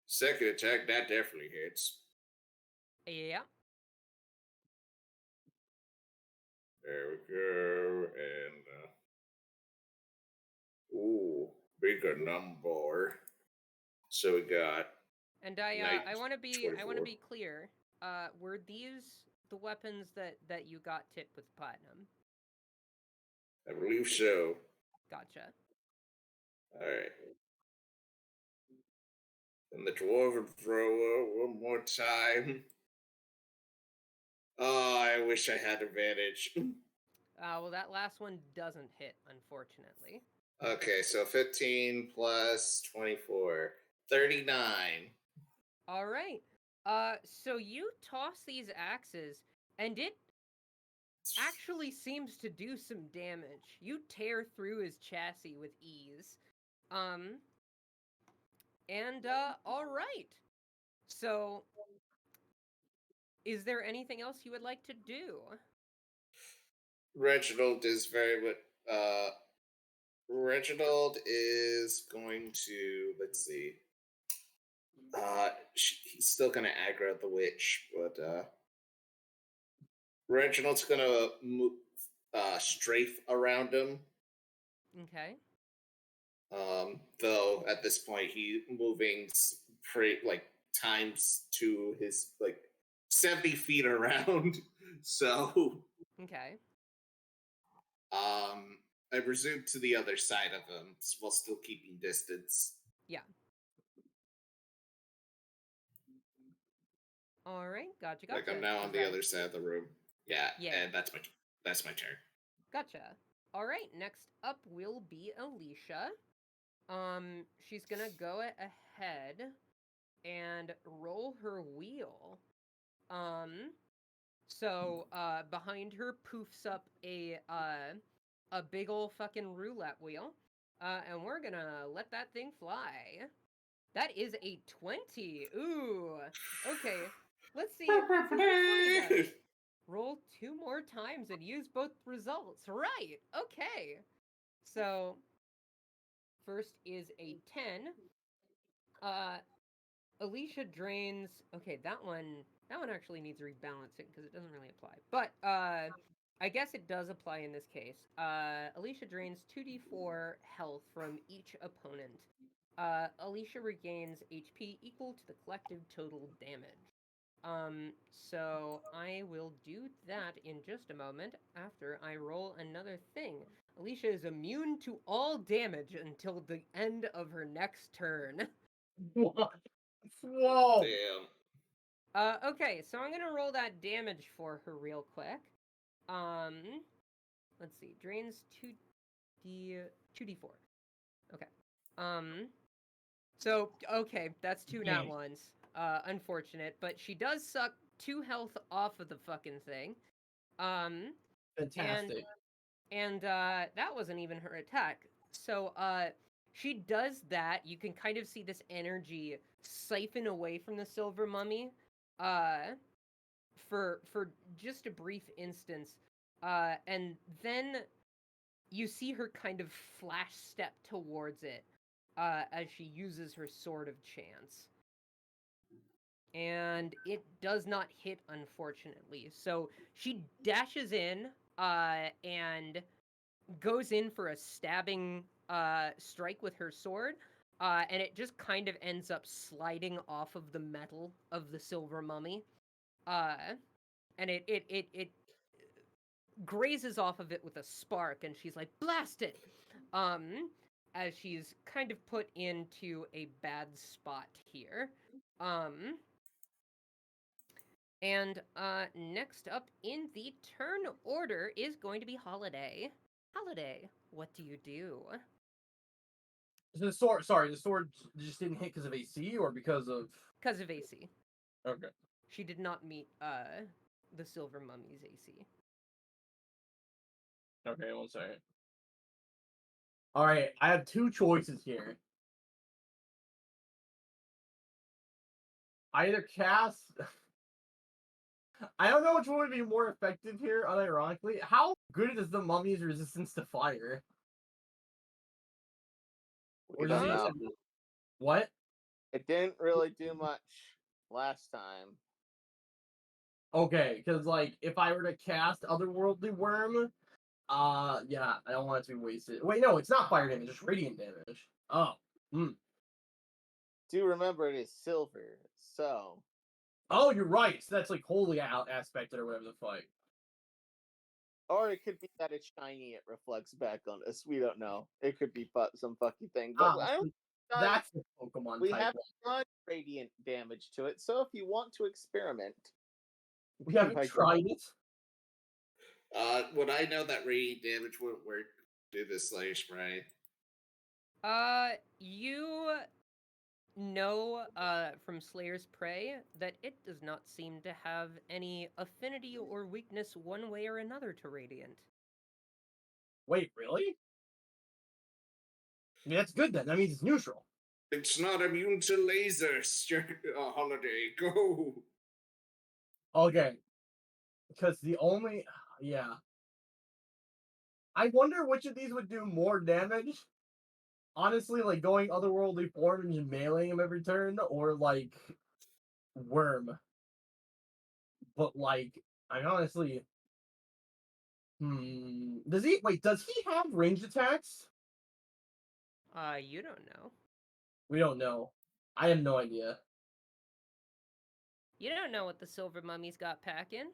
Second attack, that definitely hits. Yeah. There we go. And bigger number. So we got. And I want to be 24. clear. Were these the weapons that you got tipped with platinum? I believe so. Gotcha. All right. And the dwarven thrower one more time. Oh, I wish I had advantage. Well, that last one doesn't hit, unfortunately. Okay, so 15 plus 24. 39. All right. So you toss these axes, and it actually seems to do some damage. You tear through his chassis with ease. And all right. So, is there anything else you would like to do? Reginald is very much. Reginald is going to. Let's see. He's still gonna aggro the witch, but Reginald's gonna move, strafe around him. Okay. Though at this point he moving times to his 70 feet around. So Okay. I presume to the other side of him while still keeping distance. Yeah. All right. Gotcha. Like I'm now on the other side of the room. Yeah. And that's my turn. Gotcha. All right. Next up will be Alicia. She's gonna go ahead and roll her wheel. So behind her poofs up a big ol' fucking roulette wheel. And we're gonna let that thing fly. That is a 20. Ooh. Okay. Let's see. Roll 2 more times and use both results. Right. Okay. So first is a 10. Alicia drains. Okay, that one actually needs rebalancing because it doesn't really apply. But I guess it does apply in this case. Alicia drains 2d4 health from each opponent. Alicia regains HP equal to the collective total damage. So I will do that in just a moment after I roll another thing. Alicia is immune to all damage until the end of her next turn. What? Whoa! Damn. Okay, so I'm gonna roll that damage for her real quick. Let's see, drains 2d4. Okay. So okay, that's 2 nat ones. Unfortunate, but she does suck 2 health off of the fucking thing. Fantastic. And that wasn't even her attack. So she does that. You can kind of see this energy siphon away from the silver mummy for just a brief instance. And then you see her kind of flash step towards it as she uses her Sword of Chance. And it does not hit, unfortunately. So she dashes in and goes in for a stabbing strike with her sword, and it just kind of ends up sliding off of the metal of the silver mummy, and it grazes off of it with a spark, and she's like, "Blast it!" As she's kind of put into a bad spot here. And next up in the turn order is going to be Holiday. Holiday, what do you do? The sword. Sorry, the sword just didn't hit because of AC or because of. Because of AC. Okay. She did not meet the Silver Mummy's AC. Okay, 1 second. All right, I have two choices here. I either cast. I don't know which one would be more effective here. Unironically, how good is the mummy's resistance to fire? We Or does don't he? know. What? It didn't really do much last time. Okay, because like if I were to cast Otherworldly Worm, yeah, I don't want it to be wasted. Wait, no, it's not fire damage; it's radiant damage. Oh, Do remember it is silver, so oh, you're right. So that's like wholly out aspected or whatever the fuck. or it could be that it's shiny, it reflects back on us. We don't know. It could be some fucky thing, but I don't. That's the Pokemon We type haven't one. done radiant damage to it, so if you want to experiment, We haven't Like- tried it. Would I know that radiant damage wouldn't work do the Slayer Spray? You know from Slayer's Prey that it does not seem to have any affinity or weakness one way or another to Radiant. Wait, really? I mean, that's good then. That means it's neutral. It's not immune to lasers. Holiday, go. Okay. Because the only, yeah. I wonder which of these would do more damage. Honestly, like going otherworldly form and just meleeing him every turn, or like worm. But like, I honestly, does he Does he have ranged attacks? You don't know. We don't know. I have no idea. You don't know what the Silver Mummy's got packing.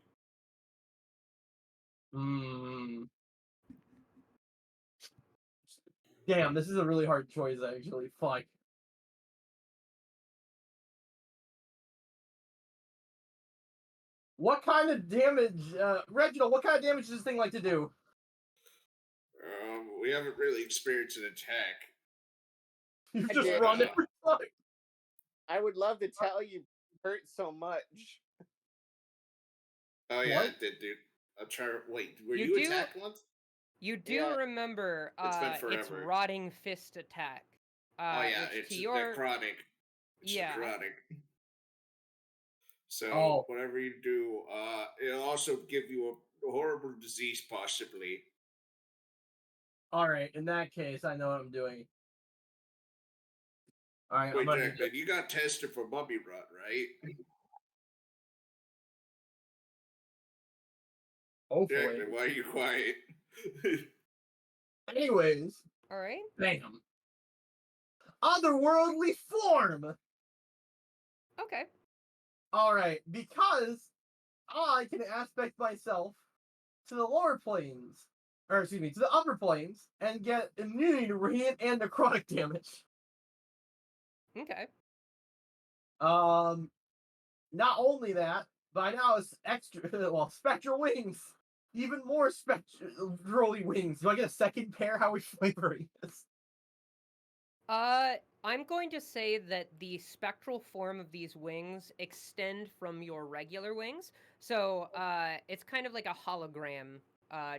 Damn, this is a really hard choice, actually. Fuck. What kind of damage, Reginald, what kind of damage does this thing like to do? We haven't really experienced an attack. You I just did. run every time. I would love to tell you it hurts so much. Oh yeah, What? it did, dude. I'm trying. Wait, were You you do- attacked once? You do Yeah. remember It's been its forever. Rotting Fist attack. Oh yeah, which it's to your necrotic. It's Yeah. necrotic. So Oh. whatever you do, it'll also give you a horrible disease, possibly. Alright, in that case, I know what I'm doing. Alright, I'm Wait, gonna Jackman, you got tested for mummy rot, right? hopefully. Jackman, why are you quiet? Anyways, all right. bam. Otherworldly form! Okay. Alright, because I can aspect myself to the lower planes, or excuse me, to the upper planes, and get immunity to radiant and necrotic damage. Okay. Not only that, but I now have extra, well, spectral wings. Even more spectrally wings. Do I get a second pair? How are we flavoring this? I'm going to say that the spectral form of these wings extend from your regular wings. So, it's kind of like a hologram,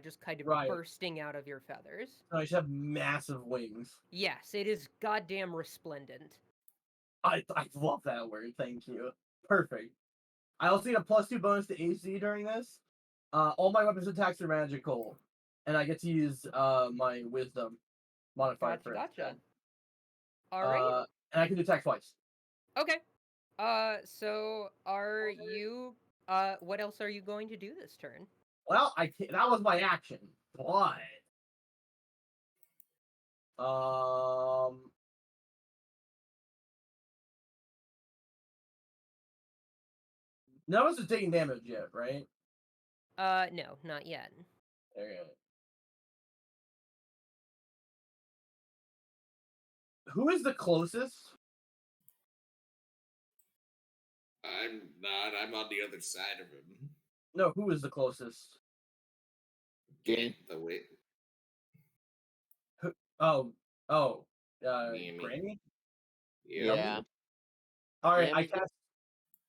just kind of Right. bursting out of your feathers. I just have massive wings. Yes, it is goddamn resplendent. I love that word. Thank you. Perfect. I also get a +2 bonus to AC during this. All my weapons attacks are magical, and I get to use my wisdom modifier for it. Gotcha. All right. And I can do attack twice. Okay. So are you? What else are you going to do this turn? Well, that was my action, but none of us is taking damage yet, right? No, not yet. Okay. Who is the closest? I'm not. I'm on the other side of him. No, who is the closest? Gain the weight. Oh. Gammy. Granny? Yeah. Alright, Gammy-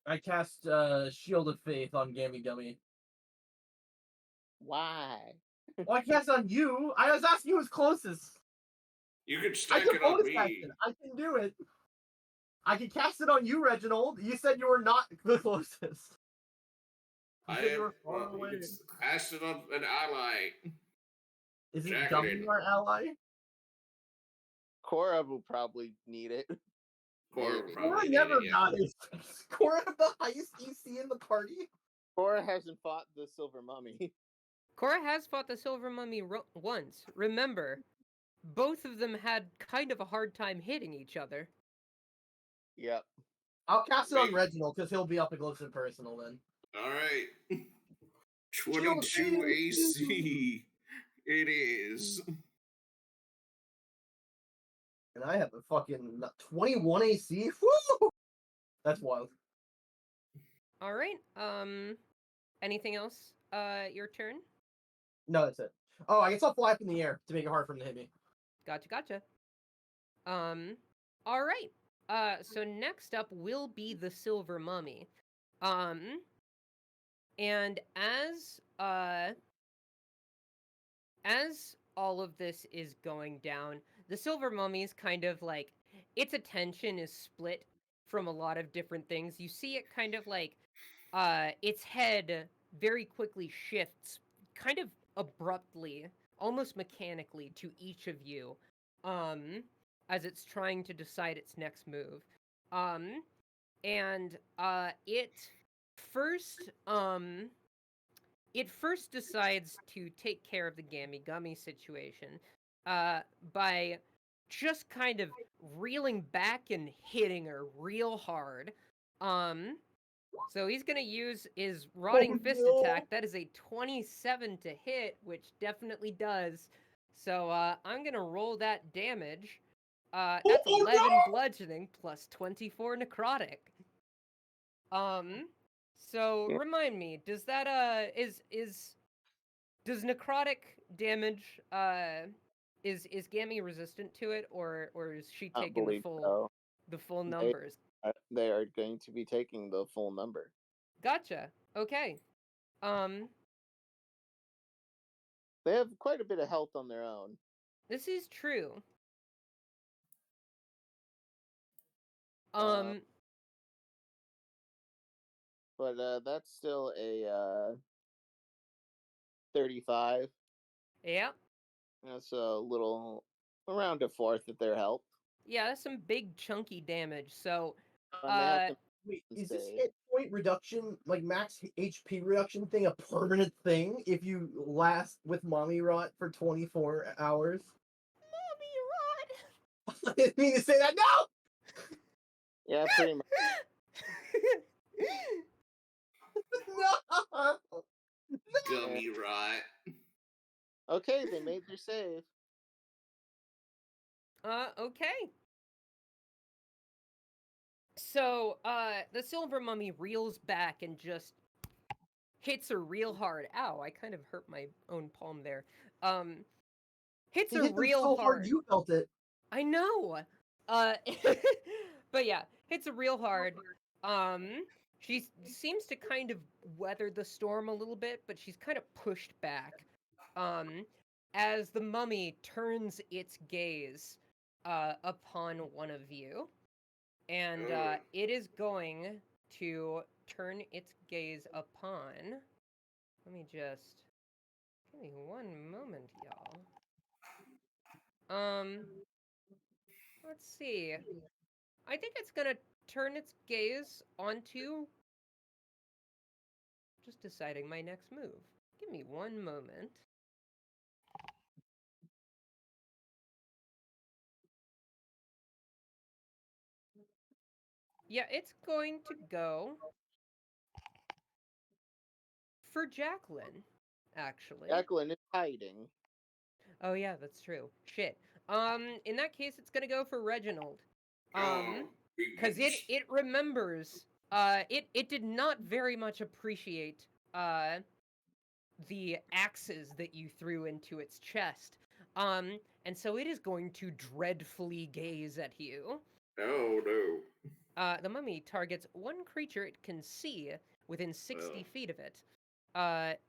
I cast Shield of Faith on Gammy Gummy. Why? Well, I cast on you. I was asking who's closest. You can I stack can it on bonus cast me. it. I can do it. I can cast it on you, Reginald. You said you were not the closest. You I said you am. were far Well, you away. can cast it on an ally. Is it Jack it Gummy in. our ally? Cora will probably need it. Cora Maybe. probably Cora need never it, yeah. dies. Cora the highest EC in the party. Cora hasn't fought the Silver Mummy. Cora has fought the Silver Mummy once. Remember, both of them had kind of a hard time hitting each other. Yep. I'll cast it on Wait. Reginald because he'll be up close and personal then. Alright. 22 AC. It is. And I have a fucking 21 AC. Woo! That's wild. All right. Anything else? Your turn. No, that's it. Oh, I guess I'll fly up in the air to make it hard for him to hit me. Gotcha. All right. So next up will be the Silver Mummy. And as all of this is going down, the Silver Mummy is kind of like, its attention is split from a lot of different things. You see it kind of like, its head very quickly shifts, kind of abruptly, almost mechanically, to each of you, as it's trying to decide its next move. And it first decides to take care of the Gammy Gummy situation by just kind of reeling back and hitting her real hard. So he's going to use his Rotting Fist attack. That is a 27 to hit, which definitely does. So I'm going to roll that damage. That's 11 bludgeoning plus 24 necrotic. So remind me, does that does necrotic damage is Gammy resistant to it, or is she I taking believe so. the full numbers? They are going to be taking the full number. Gotcha. Okay. They have quite a bit of health on their own. This is true. But that's still a 35. Yeah. That's a little around a fourth of their health. Yeah, that's some big chunky damage. So And they have to Wait, is this save. hit point reduction, like max HP reduction thing, a permanent thing if you last with Mommy Rot for 24 hours? Mommy Rot! I didn't mean to say that. No! Yeah, pretty much. No! Gummy rot. Okay, they made their save. Okay. So, the Silver Mummy reels back and just hits her real hard. Ow, I kind of hurt my own palm there. Hits her hit them real so hard. You felt it. I know. But yeah, hits her real hard. She seems to kind of weather the storm a little bit, but she's kind of pushed back. As the mummy turns its gaze upon one of you, and it is going to turn its gaze upon. Let me just give me one moment, y'all. Let's see. I think it's gonna turn its gaze onto. Just deciding my next move. Give me one moment. Yeah, it's going to go for Jacqueline, actually. Jacqueline is hiding. Oh yeah, that's true. Shit. In that case, it's gonna go for Reginald. Because it remembers. It did not very much appreciate the axes that you threw into its chest. And so it is going to dreadfully gaze at you. Oh no. The mummy targets one creature it can see within 60 Oh. feet of it.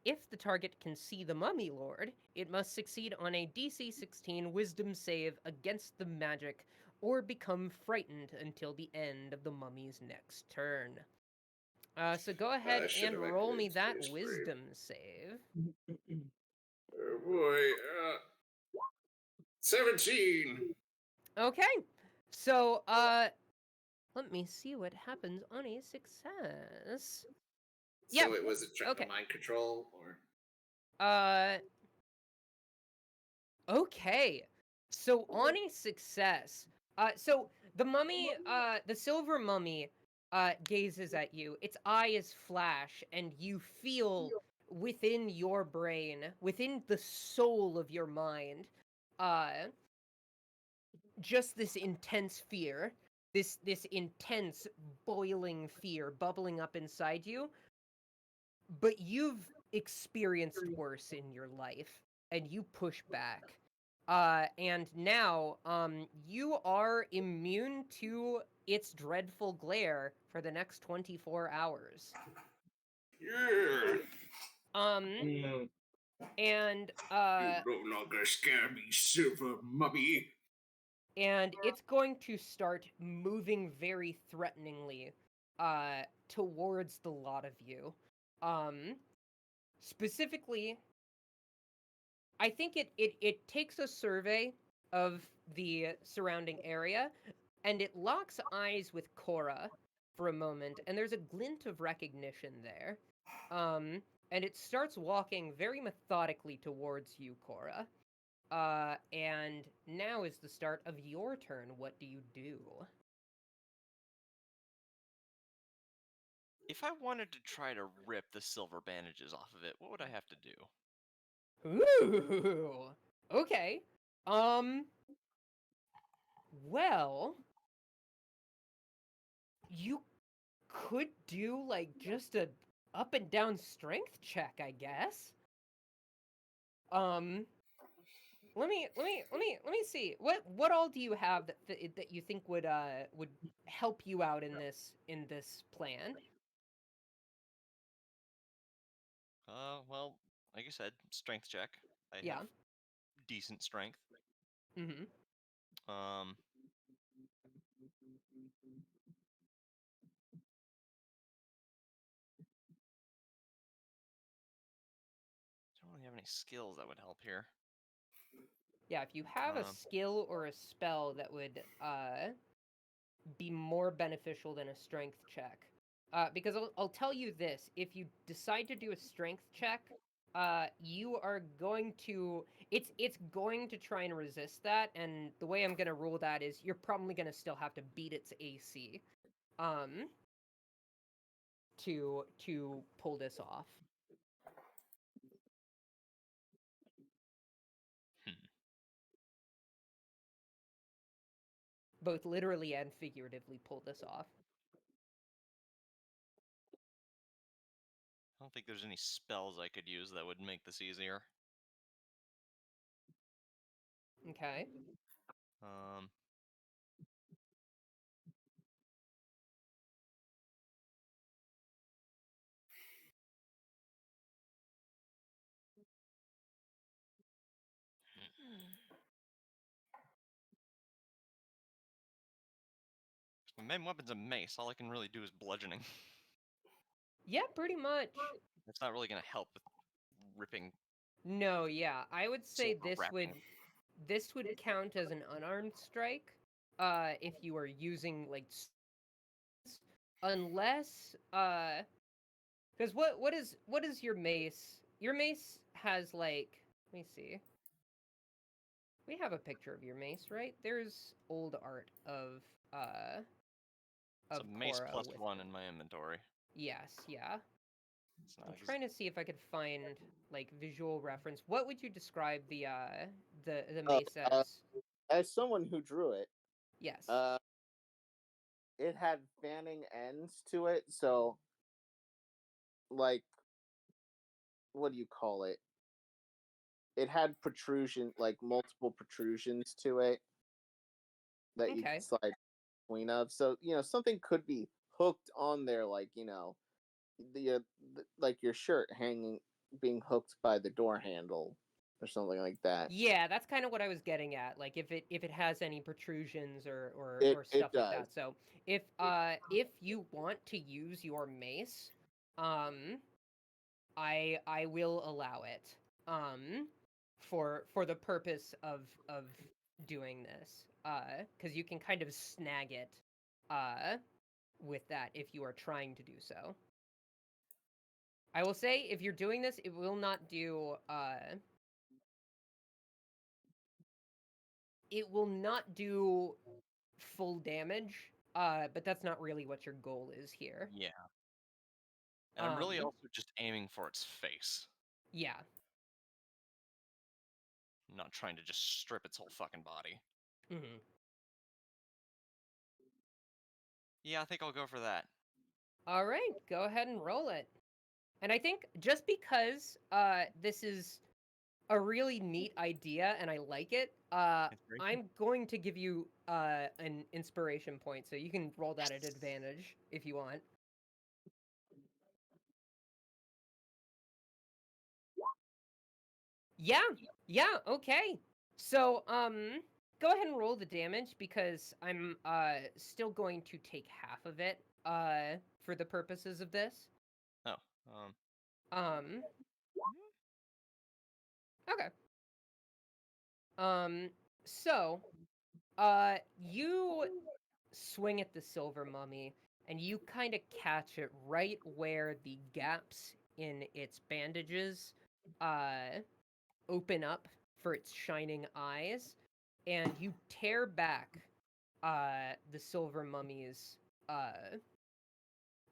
If the target can see the mummy lord, it must succeed on a DC 16 wisdom save against the magic or become frightened until the end of the mummy's next turn. So go ahead and should've went roll with me that space brave. wisdom save. Oh boy. 17. Okay. So, let me see what happens on a success. So Yeah, it was a okay. mind control, or Okay. So on a success, so the mummy, the silver mummy, gazes at you. Its eyes flash, and you feel within your brain, within the soul of your mind, just this intense fear, this intense boiling fear bubbling up inside you. But you've experienced worse in your life, and you push back. And now, you are immune to its dreadful glare for the next 24 hours. yeah. And, You no longer scare me, silver mummy. and it's going to start moving very threateningly, towards the lot of you. Specifically, I think it takes a survey of the surrounding area, and it locks eyes with Cora for a moment, and there's a glint of recognition there. And it starts walking very methodically towards you, Cora. And now is the start of your turn. What do you do? If I wanted to try to rip the silver bandages off of it, what would I have to do? Ooh. Okay. Well, you could do like just a up and down strength check, I guess. Let me see. What all do you have that you think would help you out in this plan? Well, like I said, strength check. I Yeah. have decent strength. Mm-hmm. Um, don't really have any skills that would help here. Yeah, if you have a Um, skill or a spell that would be more beneficial than a strength check. Because I'll tell you this, if you decide to do a strength check, you are going to it's going to try and resist that, and the way I'm gonna rule that is you're probably gonna still have to beat its AC to pull this off. Hmm. Both literally and figuratively pull this off. I don't think there's any spells I could use that would make this easier. Okay. Um, my main weapon's a mace. All I can really do is bludgeoning. Yeah, pretty much. It's not really gonna help with ripping, No, yeah. I would say silver wrapping. this would count as an unarmed strike, if you are using like unless because what is your mace? Your mace has like, let me see. We have a picture of your mace, right? There's old art uh It's of a mace Cora plus with 1 in my inventory. yes, yeah. It's not I'm trying to see if I could find like visual reference. What would you describe the mace as? As someone who drew it, Yes. it had fanning ends to it, so like, what do you call it? it had protrusion, like multiple protrusions to it that you Okay. could slide between of. So something could be hooked on there, like like your shirt being hooked by the door handle or something like that. Yeah, that's kind of what I was getting at. Like if it has any protrusions or It stuff like does. that. So if you want to use your mace, I will allow it. For the purpose of doing this. Because you can kind of snag it with that if you are trying to do so. I will say if you're doing this, it will not do it will not do full damage, but that's not really what your goal is here. Yeah. And I'm really Um, also just aiming for its face. Yeah. I'm not trying to just strip its whole fucking body. hmm Yeah, I think I'll go for that. All right, go ahead and roll it. And I think just because this is a really neat idea and I like it, Inspiration? I'm going to give you an inspiration point, so you can roll that at advantage if you want. Yeah, okay. So, go ahead and roll the damage because I'm still going to take half of it for the purposes of this. Oh, Um, okay. So, you swing at the silver mummy and you kind of catch it right where the gaps in its bandages open up for its shining eyes, and you tear back the silver mummy's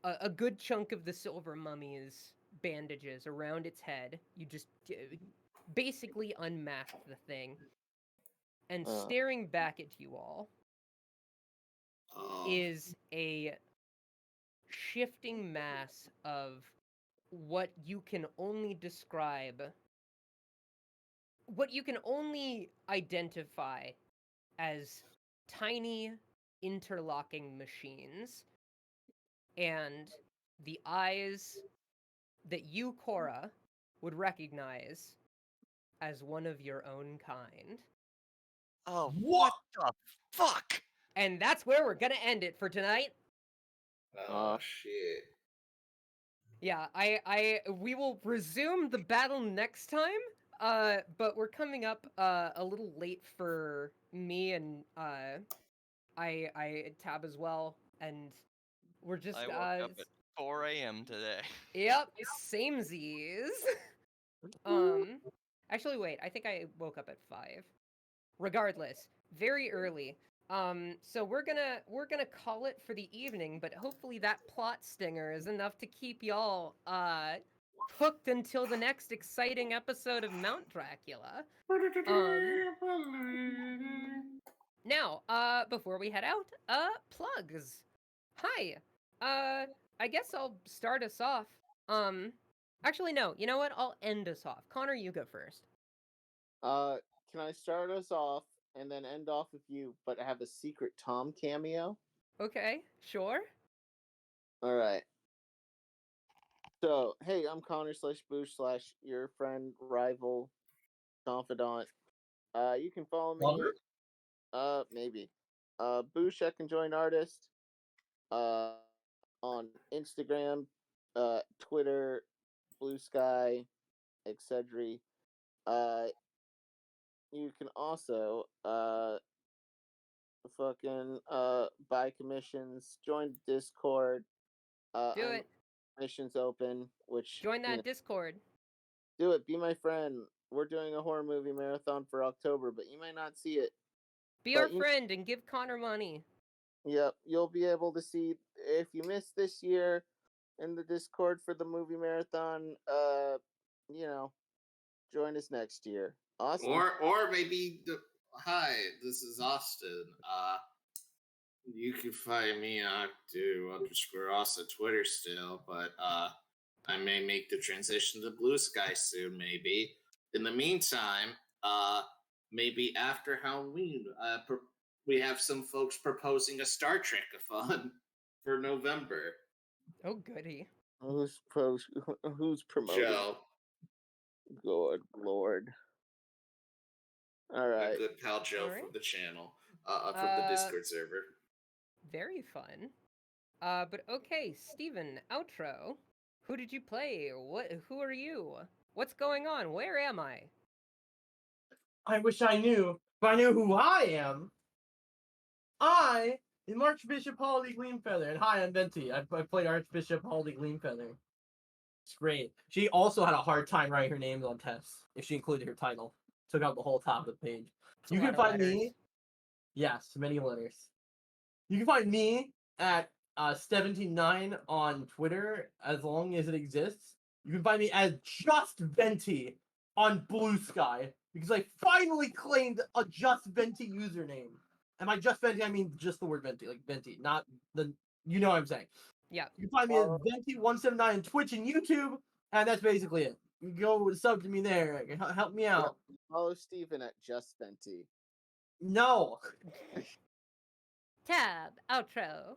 a good chunk of the silver mummy's bandages around its head. You just basically unmask the thing, and staring back at you all is a shifting mass of what you can only describe, what you can only identify as tiny interlocking machines, and the eyes that you, Cora, would recognize as one of your own kind. Oh, what the fuck? And that's where we're gonna end it for tonight. Oh shit. Yeah, we will resume the battle next time. But we're coming up a little late for me, and I tab as well, and we're just I woke up at 4 a.m. today. yep, samesies. Actually, wait, I think I woke up at 5. Regardless, very early. So we're gonna call it for the evening, but hopefully that plot stinger is enough to keep y'all hooked until the next exciting episode of Mount Dracula. Now, before we head out, plugs. Hi. I guess I'll start us off. Actually no, you know what? I'll end us off. Connor, you go first. Can I start us off and then end off with you, but have a secret Tom cameo? Okay, sure. All right. So, hey, I'm Connor /Boosh / your friend, rival, confidant. You can follow me. Maybe. Boosh, I can join artist. On Instagram, Twitter, Blue Sky, etc. You can also buy commissions, join Discord. Do it. Missions open, which Join that Discord. do it. Be my friend. We're doing a horror movie marathon for October, but you might not see it. Be our friend and give Connor money. Yep, you'll be able to see if you missed this year in the Discord for the movie marathon. Join us next year. Austin, Or maybe hi, this is Austin. You can find me on @Austin Twitter still, but I may make the transition to Blue Sky soon. Maybe in the meantime, maybe after Halloween, we have some folks proposing a Star Trek-a-thon for November. Oh, goody. Who's promoting? Joe, Good lord. All my right. good pal Joe Alright. from the channel, from the Discord server. Very fun. But okay, Steven, outro. Who did you play? Who are you? What's going on? Where am I? I wish I knew, but I know who I am. I am Archbishop Holiday Gleamfeather, and hi, I'm Venti. I played Archbishop Holiday Gleamfeather. It's great. She also had a hard time writing her names on tests if she included her title. Took out the whole top of the page. It's a You lot can of find letters. me. Yes, many letters. You can find me at 179 on Twitter as long as it exists. You can find me as Just Venti on Blue Sky because I finally claimed a Just Venti username. And by Just Venti, I mean just the word Venti, like Venti, not the. You know what I'm saying. Yeah. You can find me at Venti179 on Twitch and YouTube, and that's basically it. You go sub to me there. Help me out. Follow Steven at Just Venti. No. Tab, outro.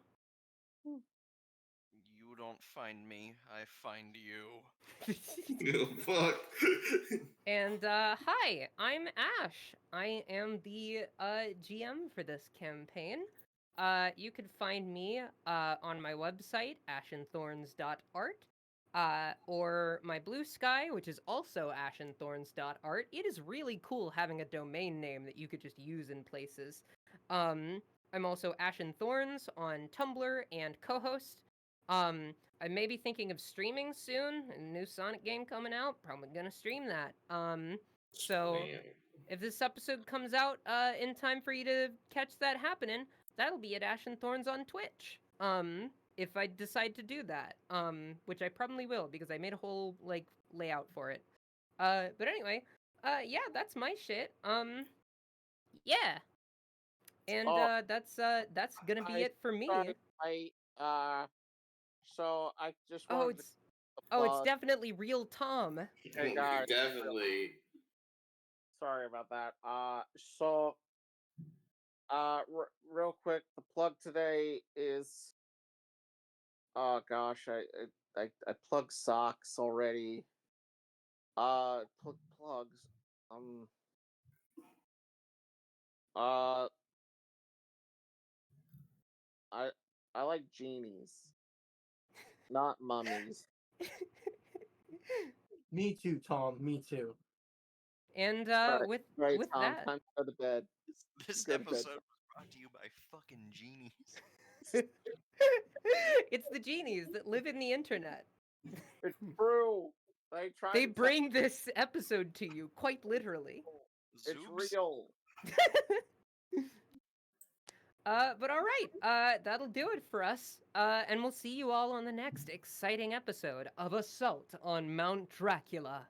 You don't find me, I find you. Oh, fuck. And hi, I'm Ashe. I am the GM for this campaign. You can find me on my website, ashenthorns.art, or my Blue Sky, which is also ashenthorns.art. It is really cool having a domain name that you could just use in places. I'm also Ashen Thorns on Tumblr and co-host. I may be thinking of streaming soon. A new Sonic game coming out. Probably gonna stream that. So Man. if this episode comes out in time for you to catch that happening, that'll be at Ashen Thorns on Twitch. If I decide to do that. Which I probably will because I made a whole like layout for it. But anyway, yeah, that's my shit. Yeah. And that's gonna be it for me. Sorry, so I just Oh, wanted it's definitely real Tom. Hey, guys. Definitely. Sorry about that. Real quick, the plug today is. Oh gosh, I plugged socks already. Plugs. I like genies, not mummies. Me too, Tom. Me too. And with Tom, that, time to go to bed. This Go to bed. episode was brought to you by fucking genies. it's the genies that live in the internet. It's true. They bring this episode to you, quite literally. It's Zoobs? real. But all right, that'll do it for us. And we'll see you all on the next exciting episode of Assault on Mount Dracula.